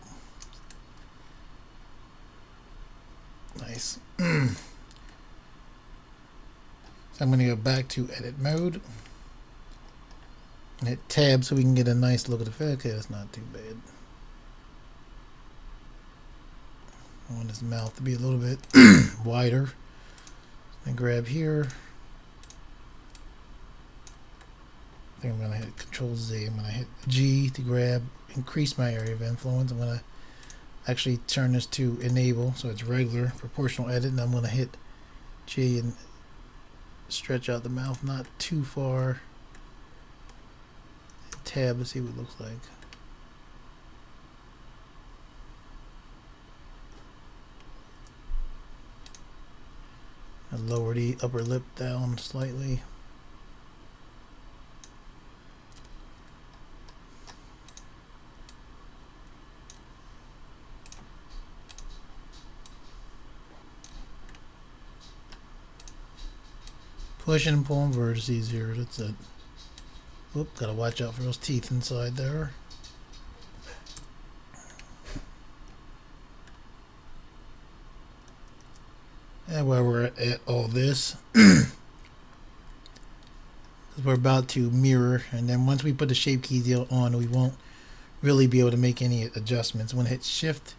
Nice. So I'm going to go back to edit mode and hit tab so we can get a nice look at the face. Okay, that's not too bad. I want his mouth to be a little bit wider. And grab here. I think I'm going to hit Control Z. I'm going to hit G to grab, increase my area of influence. I'm going to actually turn this to enable so it's regular proportional edit, and I'm going to hit G and stretch out the mouth not too far. Hit tab to see what it looks like. And lower the upper lip down slightly. pushing and pulling vertices here. That's it. Whoop, gotta watch out for those teeth inside there. And while we're at all this, we're about to mirror, and then once we put the shape keys on, we won't really be able to make any adjustments. I'm going to hit Shift,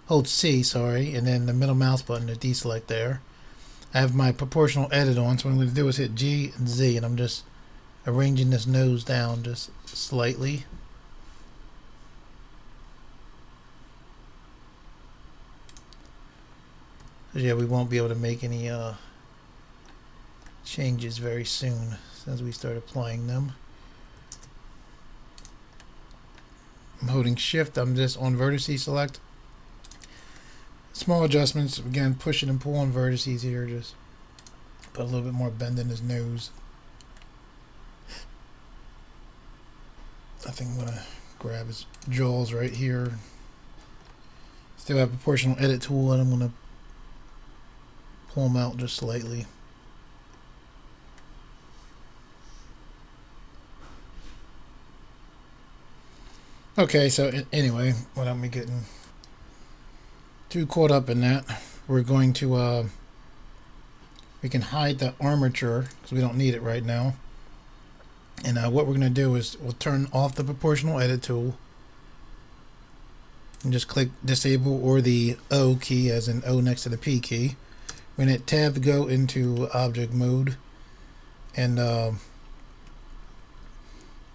hold C, sorry, and then the middle mouse button to deselect there. I have my proportional edit on, so what I'm going to do is hit G and Z, and I'm just arranging this nose down just slightly. So yeah, we won't be able to make any changes very soon as we start applying them. I'm holding Shift, I'm just on vertices select. Small adjustments, again, pushing and pulling vertices here, just put a little bit more bend in his nose. I think I'm gonna grab his jaws right here. Still have proportional edit tool, and I'm gonna pull them out just slightly. Okay, so anyway, without me getting too caught up in that, we're going to we can hide the armature because we don't need it right now. And what we're going to do is we'll turn off the proportional edit tool and just click disable, or the O key as in O next to the P key. We're going to hit tab to go into object mode, and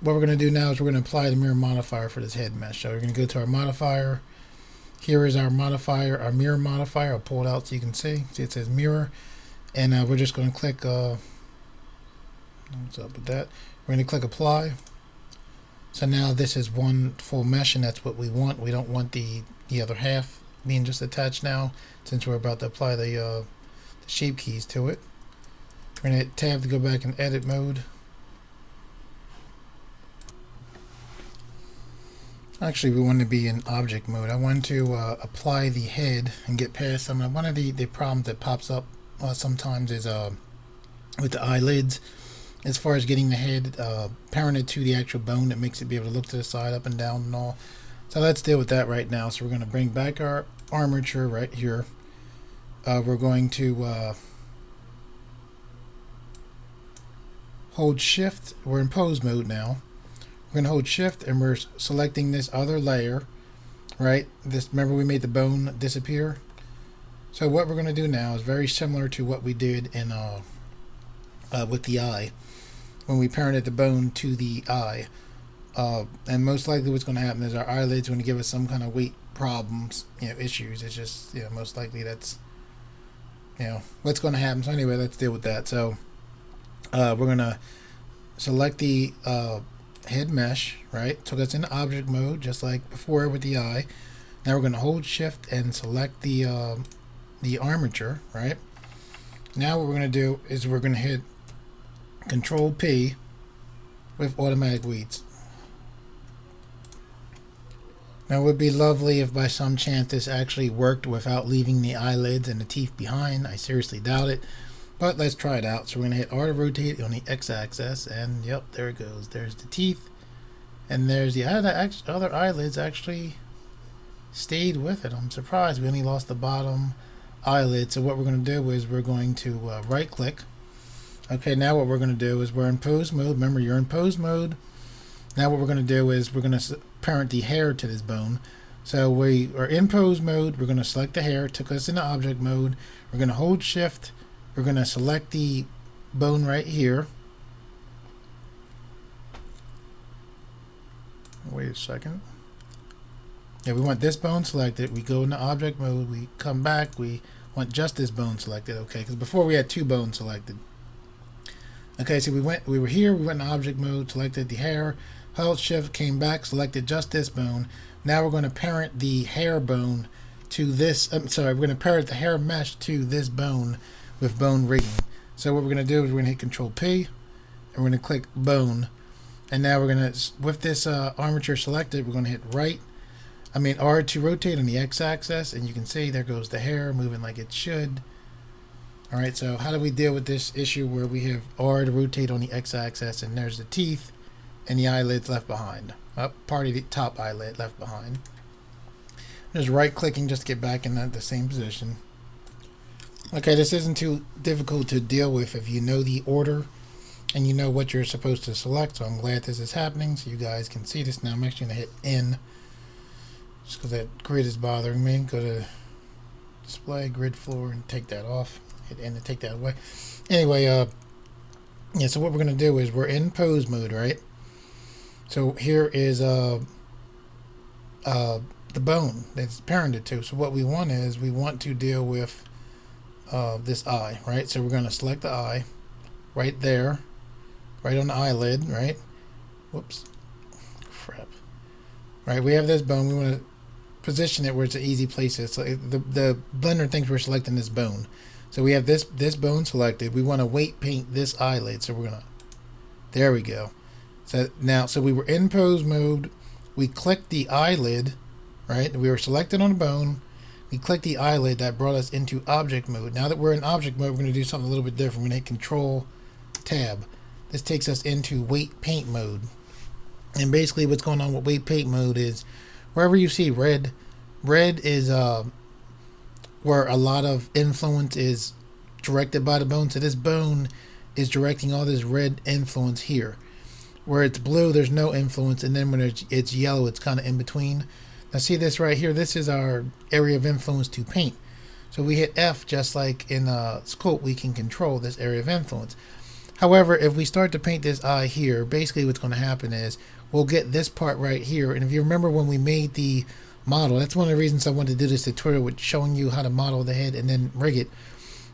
what we're going to do now is we're going to apply the mirror modifier for this head mesh. So we're going to go to our modifier. Here is our modifier, our mirror modifier. I'll pull it out so you can see. See, it says mirror. And we're just going to click, what's up with that? We're going to click apply. So now this is one full mesh, and that's what we want. We don't want the other half being just attached now, since we're about to apply the shape keys to it. We're going to hit tab to go back in edit mode. Actually, we want to be in object mode. I want to apply the head and get past some. One of the problems that pops up sometimes is with the eyelids, as far as getting the head parented to the actual bone that makes it be able to look to the side, up and down and all. So let's deal with that right now. So we're going to bring back our armature right here. We're going to hold Shift. We're in pose mode now. We're going to hold Shift, and we're selecting this other layer, right? This, remember we made the bone disappear? So what we're going to do now is very similar to what we did in with the eye, when we parented the bone to the eye. And most likely what's going to happen is our eyelids are going to give us some kind of weight problems, issues. It's just, most likely that's, what's going to happen. So anyway, let's deal with that. So we're going to select the head mesh, right? Took us into object mode just like before with the eye. Now we're going to hold Shift and select the armature, right? Now what we're going to do is we're going to hit Control P with automatic weeds. Now it would be lovely if by some chance this actually worked without leaving the eyelids and the teeth behind. I seriously doubt it. But let's try it out. So we're going to hit R to rotate on the x-axis, and yep, there it goes. There's the teeth, and there's the other eyelids actually stayed with it. I'm surprised we only lost the bottom eyelid. So what we're going to do is we're going to right click. Okay, now what we're going to do is we're in pose mode. Remember, you're in pose mode. Now what we're going to do is we're going to parent the hair to this bone. So we are in pose mode. We're going to select the hair. It took us into object mode. We're going to hold Shift. We're going to select the bone right here. Wait a second. Yeah, we want this bone selected. We go into object mode. We come back. We want just this bone selected. Okay, because before we had two bones selected. Okay, so we were here. We went into object mode, selected the hair, held Shift, came back, selected just this bone. Now we're going to parent the hair bone to this. We're going to parent the hair mesh to this bone with bone rigging. So what we're going to do is we're going to hit Control P, and we're going to click bone. And now we're going to, with this armature selected, we're going to hit R to rotate on the x-axis, and you can see there goes the hair moving like it should. All right, so how do we deal with this issue where we have R to rotate on the x-axis and there's the teeth and the eyelids left behind? Part of the top eyelid left behind. Just right clicking just to get back in the same position. Okay, this isn't too difficult to deal with if you know the order and you know what you're supposed to select. So I'm glad this is happening so you guys can see this now. I'm actually going to hit N just because that grid is bothering me. Go to display, grid floor, and take that off. Hit N to take that away. Anyway, yeah, so what we're going to do is we're in pose mode, right? So here is the bone that's parented to. So what we want is we want to deal with this eye, right? So we're going to select the eye right there, right on the eyelid, right? Whoops, crap. Right, we have this bone. We want to position it where it's an easy place. So the blender thinks we're selecting this bone. So we have this bone selected. We want to weight paint this eyelid. So we're gonna, there we go. So now, so we were in pose mode. We clicked the eyelid, right? We were selected on the bone. We clicked the eyelid. That brought us into object mode. Now that we're in object mode, we're going to do something a little bit different. We're going to hit Control Tab. This takes us into weight paint mode. And basically what's going on with weight paint mode is wherever you see red is where a lot of influence is directed by the bone. So this bone is directing all this red influence here. Where it's blue, there's no influence, and then when it's yellow, it's kind of in between. Now see this right here, this is our area of influence to paint. So we hit F, just like in Sculpt, we can control this area of influence. However, if we start to paint this eye here, basically what's going to happen is we'll get this part right here. And if you remember when we made the model, that's one of the reasons I wanted to do this tutorial with showing you how to model the head and then rig it.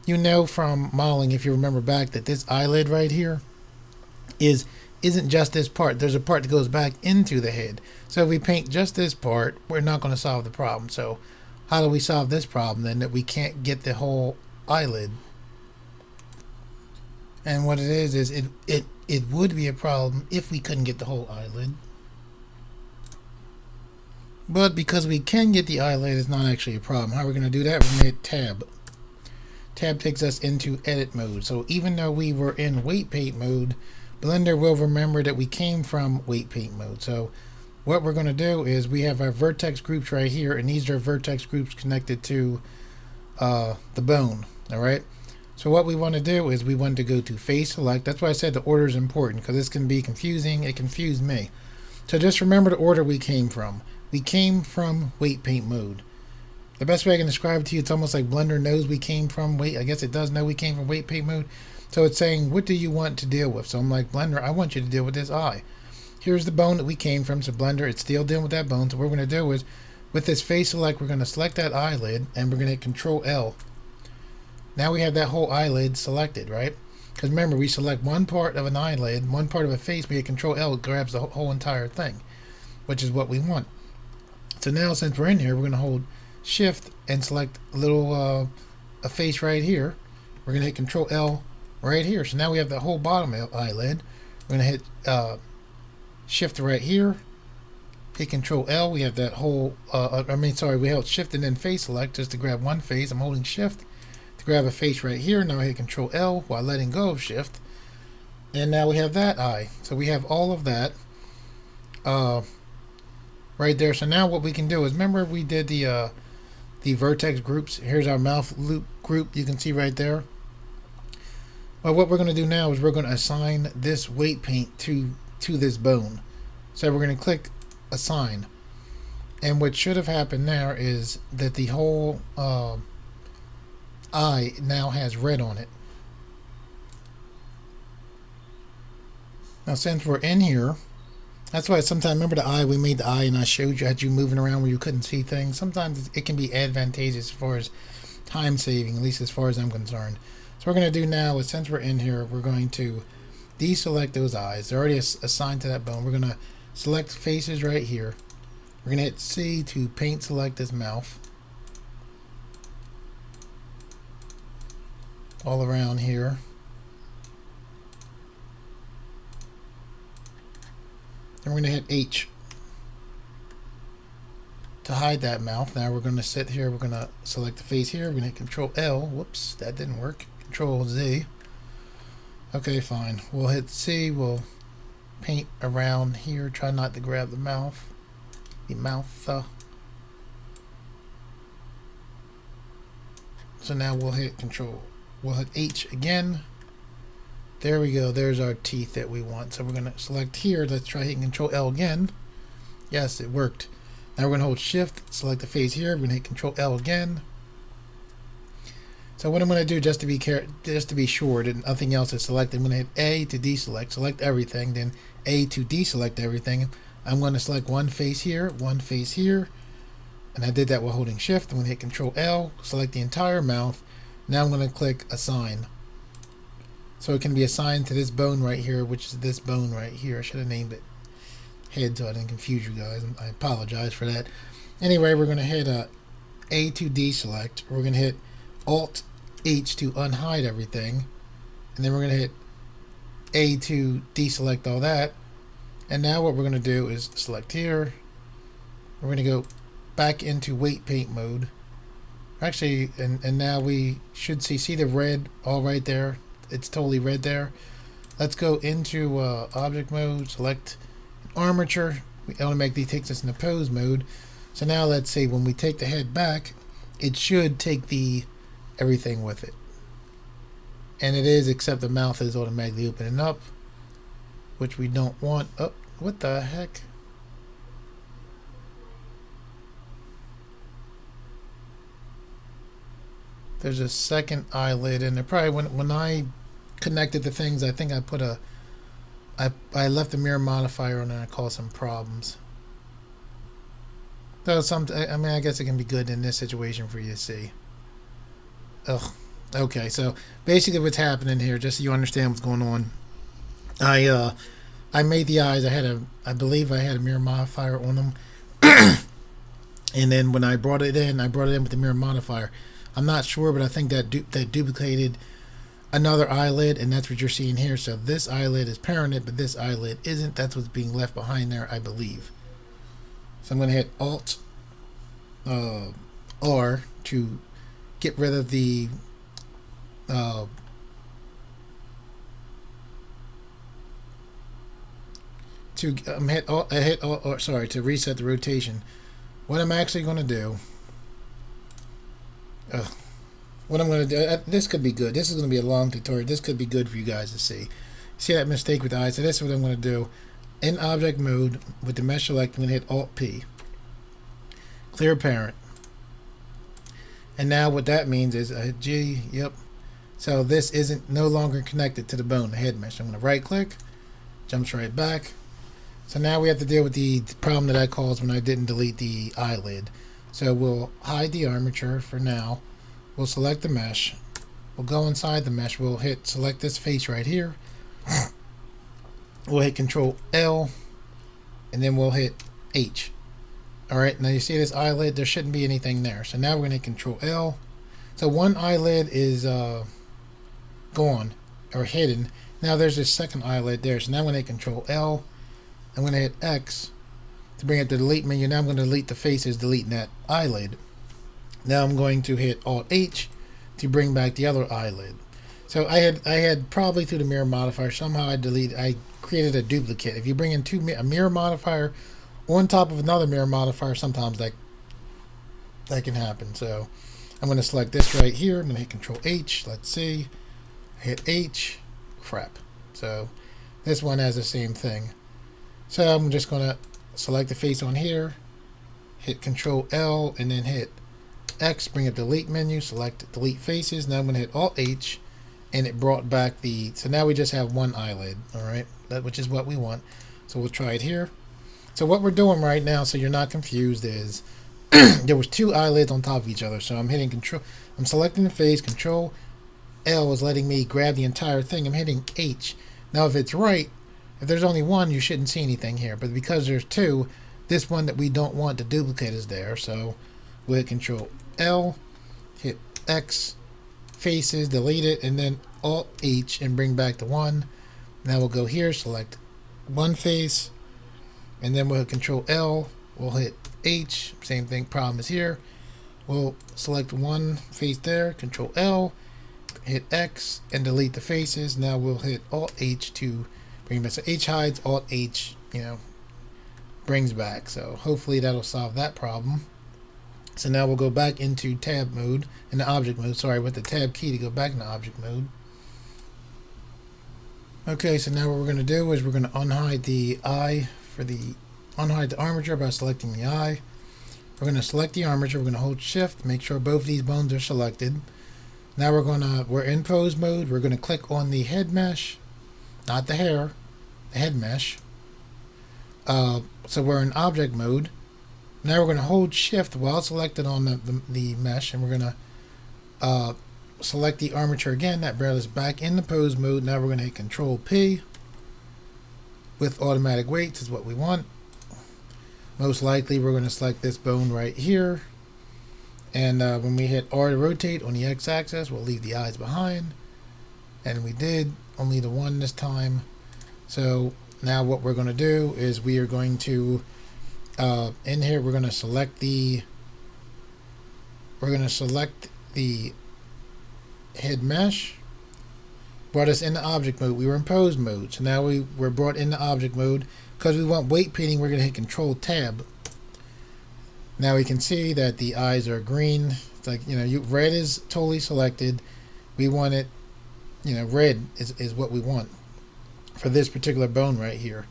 You know from modeling, if you remember back, that this eyelid right here isn't just this part. There's a part that goes back into the head. So if we paint just this part, we're not going to solve the problem. So how do we solve this problem then, that we can't get the whole eyelid? And what it is it would be a problem if we couldn't get the whole eyelid. But because we can get the eyelid, it's not actually a problem. How are we going to do that? We're going to hit Tab. Tab takes us into edit mode. So even though we were in weight paint mode, Blender will remember that we came from weight paint mode. So what we're going to do is we have our vertex groups right here, and these are vertex groups connected to the bone. All right. So what we want to do is we want to go to face select. That's why I said the order is important, because this can be confusing. It confused me. So just remember the order we came from. We came from weight paint mode. The best way I can describe it to you, it's almost like Blender knows we came from weight. I guess it does know we came from weight paint mode. So it's saying, what do you want to deal with? So I'm like, Blender, I want you to deal with this eye. Here's the bone that we came from. So Blender, it's still dealing with that bone. So what we're going to do is, with this face select, we're going to select that eyelid, and we're going to hit Control L. Now we have that whole eyelid selected, right? Because remember, we select one part of an eyelid, one part of a face, we hit Control L, it grabs the whole entire thing, which is what we want. So now, since we're in here, we're going to hold Shift and select a little a face right here. We're going to hit Control L right here. So now we have the whole bottom eyelid. We're going to hit Shift right here, hit Control L. We have that whole, we held Shift and then face select just to grab one face. I'm holding Shift to grab a face right here. Now I hit Control L while letting go of Shift. And now we have that eye. So we have all of that right there. So now what we can do is, remember we did the vertex groups. Here's our mouth loop group. You can see right there. Well, what we're going to do now is we're going to assign this weight paint to this bone. So we're going to click Assign. And what should have happened there is that the whole eye now has red on it. Now since we're in here, that's why sometimes, remember the eye, we made the eye and I showed you, had you moving around where you couldn't see things. Sometimes it can be advantageous as far as time saving, at least as far as I'm concerned. So what we're going to do now is, since we're in here, we're going to deselect those eyes. They're already assigned to that bone. We're going to select faces right here. We're going to hit C to paint select this mouth. All around here. Then we're going to hit H to hide that mouth. Now we're going to sit here. We're going to select the face here. We're going to hit Control L. Whoops, that didn't work. Control Z. Okay, fine. We'll hit C. We'll paint around here. Try not to grab the mouth. So now we'll hit Control. We'll hit H again. There we go. There's our teeth that we want. So we're going to select here. Let's try hitting Control L again. Yes, it worked. Now we're going to hold Shift, select the face here. We're going to hit Control L again. So what I'm going to do, just to be sure that nothing else is selected, I'm going to hit A to deselect, select everything, then A to deselect everything. I'm going to select one face here, and I did that while holding Shift. I'm going to hit Control L, select the entire mouth. Now I'm going to click Assign. So it can be assigned to this bone right here, which is this bone right here. I should have named it head so I didn't confuse you guys. I apologize for that. Anyway, we're going to hit A to deselect. We're going to hit Alt H to unhide everything, and then we're going to hit A to deselect all that. And now what we're going to do is select here. We're going to go back into weight paint mode. Actually, and now we should see the red all right there. It's totally red there. Let's go into object mode, select armature. We automatically takes us into pose mode. So now let's say when we take the head back, it should take the everything with it. And it is, except the mouth is automatically opening up, which we don't want. Oh, what the heck? There's a second eyelid in there. Probably when I connected the things, I think I put I left the mirror modifier on and I caused some problems. Though I mean, I guess it can be good in this situation for you to see. Ugh. Okay, so basically what's happening here, just so you understand what's going on, I made the eyes. I believe I had a mirror modifier on them, and then when I brought it in with the mirror modifier. I'm not sure, but I think that duplicated another eyelid, and that's what you're seeing here. So this eyelid is parented, but this eyelid isn't. That's what's being left behind there, I believe. So I'm going to hit Alt R to get rid of the to reset the rotation. What I'm actually going to do. What I'm going to do, this could be good. This is going to be a long tutorial. This could be good for you guys to see. See that mistake with the eyes? So this is what I'm going to do. In object mode, with the mesh select, I'm going to hit Alt P. Clear parent. And now what that means is I hit G, yep. So this isn't no longer connected to the bone, the head mesh. I'm going to right click, jumps right back. So now we have to deal with the problem that I caused when I didn't delete the eyelid. So we'll hide the armature for now. We'll select the mesh. We'll go inside the mesh. We'll hit select this face right here. We'll hit Control L, and then we'll hit H. Alright, now you see this eyelid, there shouldn't be anything there. So now we're going to hit Control L. So one eyelid is gone, or hidden. Now there's this second eyelid there. So now I'm going to hit Control L. I'm going to hit X to bring up the delete menu. Now I'm going to delete the faces, deleting that eyelid. Now I'm going to hit Alt H to bring back the other eyelid. So I had probably through the mirror modifier, somehow I created a duplicate. If you bring in a mirror modifier on top of another mirror modifier, sometimes that can happen. So I'm going to select this right here. I'm going to hit Control H. Let's see. Hit H. Crap. So this one has the same thing. So I'm just going to select the face on here, hit Control L, and then hit X, bring up the delete menu, select delete faces. Now I'm going to hit Alt H, and it brought back the, so now we just have one eyelid, alright, which is what we want. So we'll try it here. So what we're doing right now, so you're not confused, is there was two eyelids on top of each other. So I'm hitting Control, I'm selecting the face, Control L is letting me grab the entire thing. I'm hitting H. Now if it's right, if there's only one, you shouldn't see anything here. But because there's two, this one that we don't want to duplicate is there. So we'll hit Control L, hit X, faces, delete it, and then Alt H and bring back the one. Now we'll go here, select one face, and then we'll hit Control L, we'll hit H, same thing, problem is here. We'll select one face there, Control L, hit X and delete the faces. Now we'll hit Alt H to bring back. So H hides, Alt H, brings back. So hopefully that'll solve that problem. So now we'll go back into tab mode, into object mode. Sorry, with the tab key to go back into object mode. Okay, so now what we're going to do is we're going to unhide the eye unhide the armature by selecting the eye. We're going to select the armature. We're going to hold Shift, make sure both of these bones are selected. Now we're in pose mode. We're going to click on the head mesh, not the hair, the head mesh. So we're in object mode. Now we're going to hold Shift while selected on the mesh, and we're going to select the armature again. That brought us back in the pose mode. Now we're going to hit Control P with automatic weights is what we want. Most likely we're going to select this bone right here, and when we hit R to rotate on the X-axis, we'll leave the eyes behind, and we did, only the one this time. So now what we're going to do is we are going to in here we're going to select the head mesh. Brought us into object mode. We were in pose mode, so now we're brought into object mode. Because we want weight painting, we're going to hit Control Tab. Now we can see that the eyes are green. It's like, red is totally selected. We want it, red is what we want for this particular bone right here.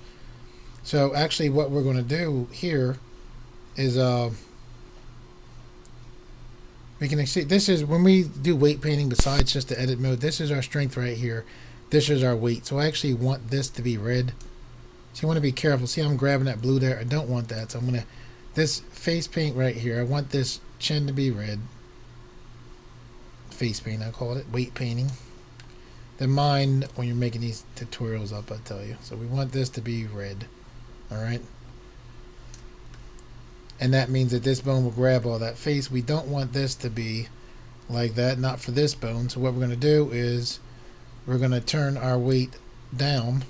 So actually what we're going to do here is we can see this is when we do weight painting besides just the edit mode. This is our strength right here. This is our weight. So I actually want this to be red. So you want to be careful. See, I'm grabbing that blue there. I don't want that. So I'm going to, this face paint right here, I want this chin to be red. Face paint, I call it. Weight painting. Then mind when you're making these tutorials up, I tell you. So we want this to be red. Alright. And that means that this bone will grab all that face. We don't want this to be like that. Not for this bone. So what we're going to do is we're going to turn our weight down.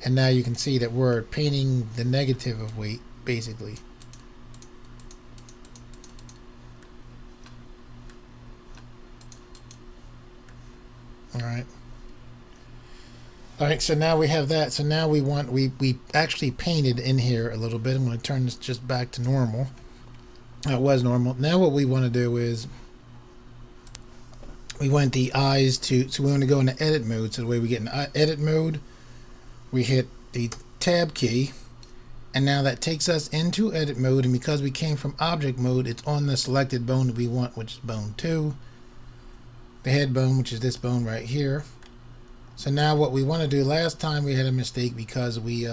And now you can see that we're painting the negative of weight, basically. Alright, so now we have that. So now we actually painted in here a little bit. I'm going to turn this just back to normal. It was normal. Now what we want to do is we want the eyes to, so we want to go into edit mode. So the way we get in edit mode, we hit the tab key, and now that takes us into edit mode, and because we came from object mode, it's on the selected bone that we want, which is bone 2, the head bone, which is this bone right here. So now what we want to do, last time we had a mistake because we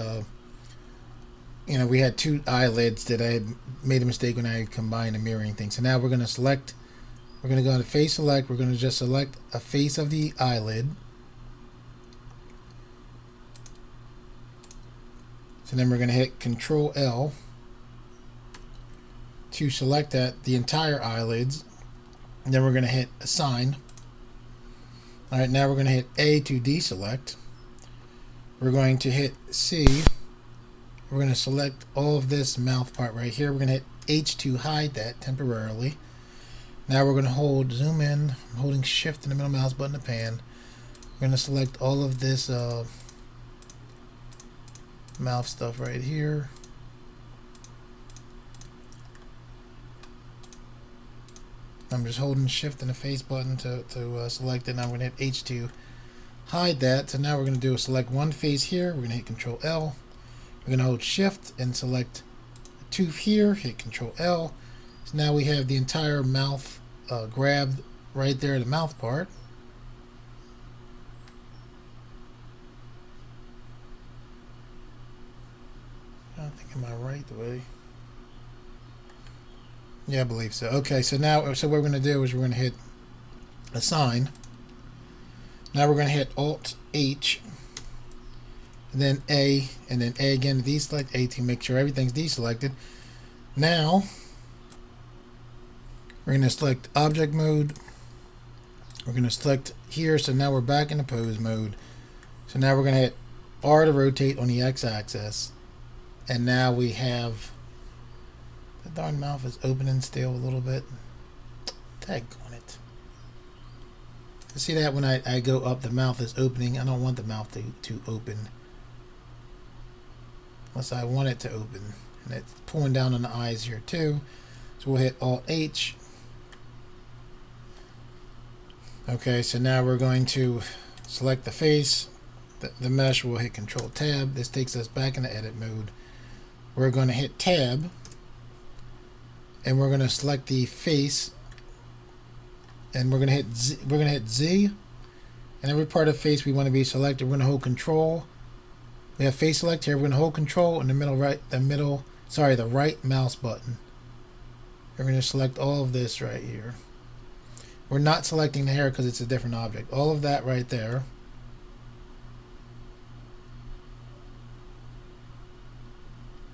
we had 2 eyelids that I had made a mistake when I combined the mirroring thing. So now we're going to select, we're going to go to face select, we're going to just select a face of the eyelid. So then we're going to hit Control L to select the entire eyelids. And then we're going to hit Assign. Alright, now we're going to hit A to deselect. We're going to hit C. We're going to select all of this mouth part right here. We're going to hit H to hide that temporarily. Now we're going to hold zoom in. I'm holding Shift and the middle mouse button to pan. We're going to select all of this mouth stuff right here. I'm just holding Shift and the face button to select it. Now I'm going to hit H to hide that. So now we're going to do select one face here. We're going to hit Control L. We're going to hold Shift and select a tooth here. Hit Control L. So now we have the entire mouth grabbed right there, the mouth part. I think, am I right the way? Yeah, I believe so. Okay, so now, so what we're going to do is we're going to hit Assign. Now we're going to hit Alt H, and then A, and then A again to deselect, A to make sure everything's deselected. Now we're going to select Object Mode. We're going to select here, so now we're back in the pose mode. So now we're going to hit R to rotate on the X-axis, and now we have. The darn mouth is opening still a little bit. Tag on it. See that when I go up, the mouth is opening. I don't want the mouth to open unless I want it to open. And it's pulling down on the eyes here too. So we'll hit Alt H. Okay, so now we're going to select the face, the mesh. We'll hit Control Tab. This takes us back into edit mode. We're going to hit Tab, and we're going to select the face, and we're going to hit Z. We're going to hit Z, and every part of face we want to be selected. We're going to hold Control. We have face select here. We're going to hold Control in the the right mouse button. We're going to select all of this right here. We're not selecting the hair because it's a different object. All of that right there.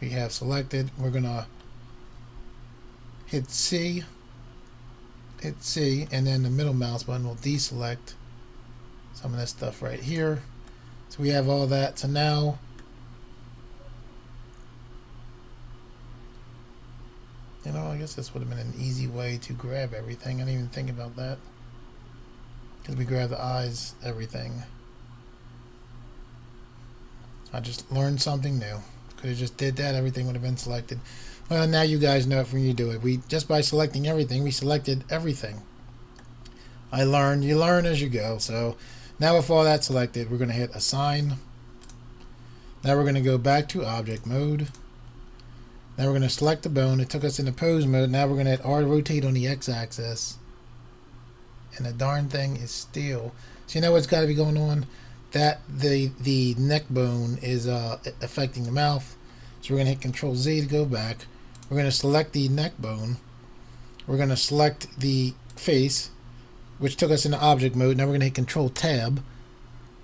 We have selected. We're going to hit C, and then the middle mouse button will deselect some of this stuff right here. So we have all that. So now I guess this would have been an easy way to grab everything. I didn't even think about that. Because we grab the eyes, everything. I just learned something new. Could have just did that, everything would have been selected. Well, now you guys know it when you do it. Just by selecting everything, we selected everything. I learned. You learn as you go. So now with all that selected, we're going to hit Assign. Now we're going to go back to Object Mode. Now we're going to select the bone. It took us into pose mode. Now we're going to hit R to rotate on the X-axis. And the darn thing is still. So you know what's got to be going on? That the neck bone is affecting the mouth. So we're going to hit Control Z to go back. We're going to select the neck bone. We're going to select the face, which took us into object mode. Now we're going to hit Control Tab.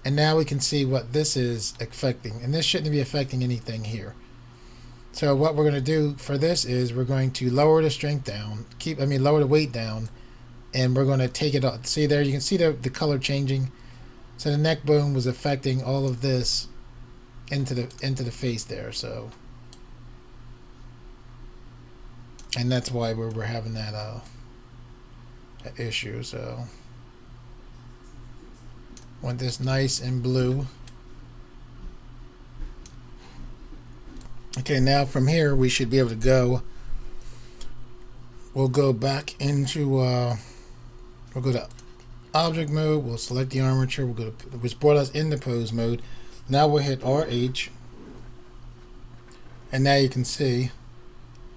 And now we can see what this is affecting. And this shouldn't be affecting anything here. So what we're going to do for this is we're going to lower the strength down, lower the weight down, and we're going to take it up. See there, you can see the color changing. So the neck bone was affecting all of this into the face there. So, and that's why we're having that issue. So, want this nice and blue. Okay, now from here we should be able to go. We'll go back into. We'll go to object mode. We'll select the armature. We'll go to, which brought us into pose mode. Now we'll hit RH, and now you can see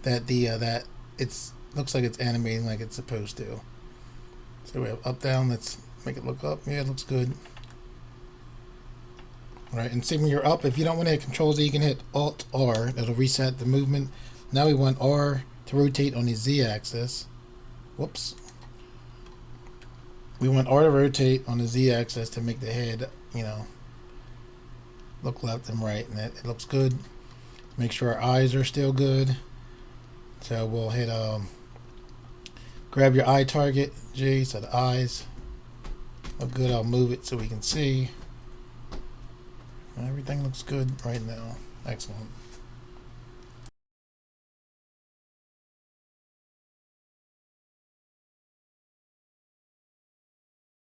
that that looks like it's animating like it's supposed to. So we have up down. Let's make it look up. Yeah, it looks good. Alright, and see when you're up, if you don't want to hit Control Z, you can hit Alt R. That'll reset the movement. Now we want R to rotate on the Z axis. Whoops. We want R to rotate on the Z axis to make the head, look left and right, and it looks good. Make sure our eyes are still good. So we'll hit grab your eye target, G, so the eyes look good. I'll move it so we can see. Everything looks good right now. Excellent.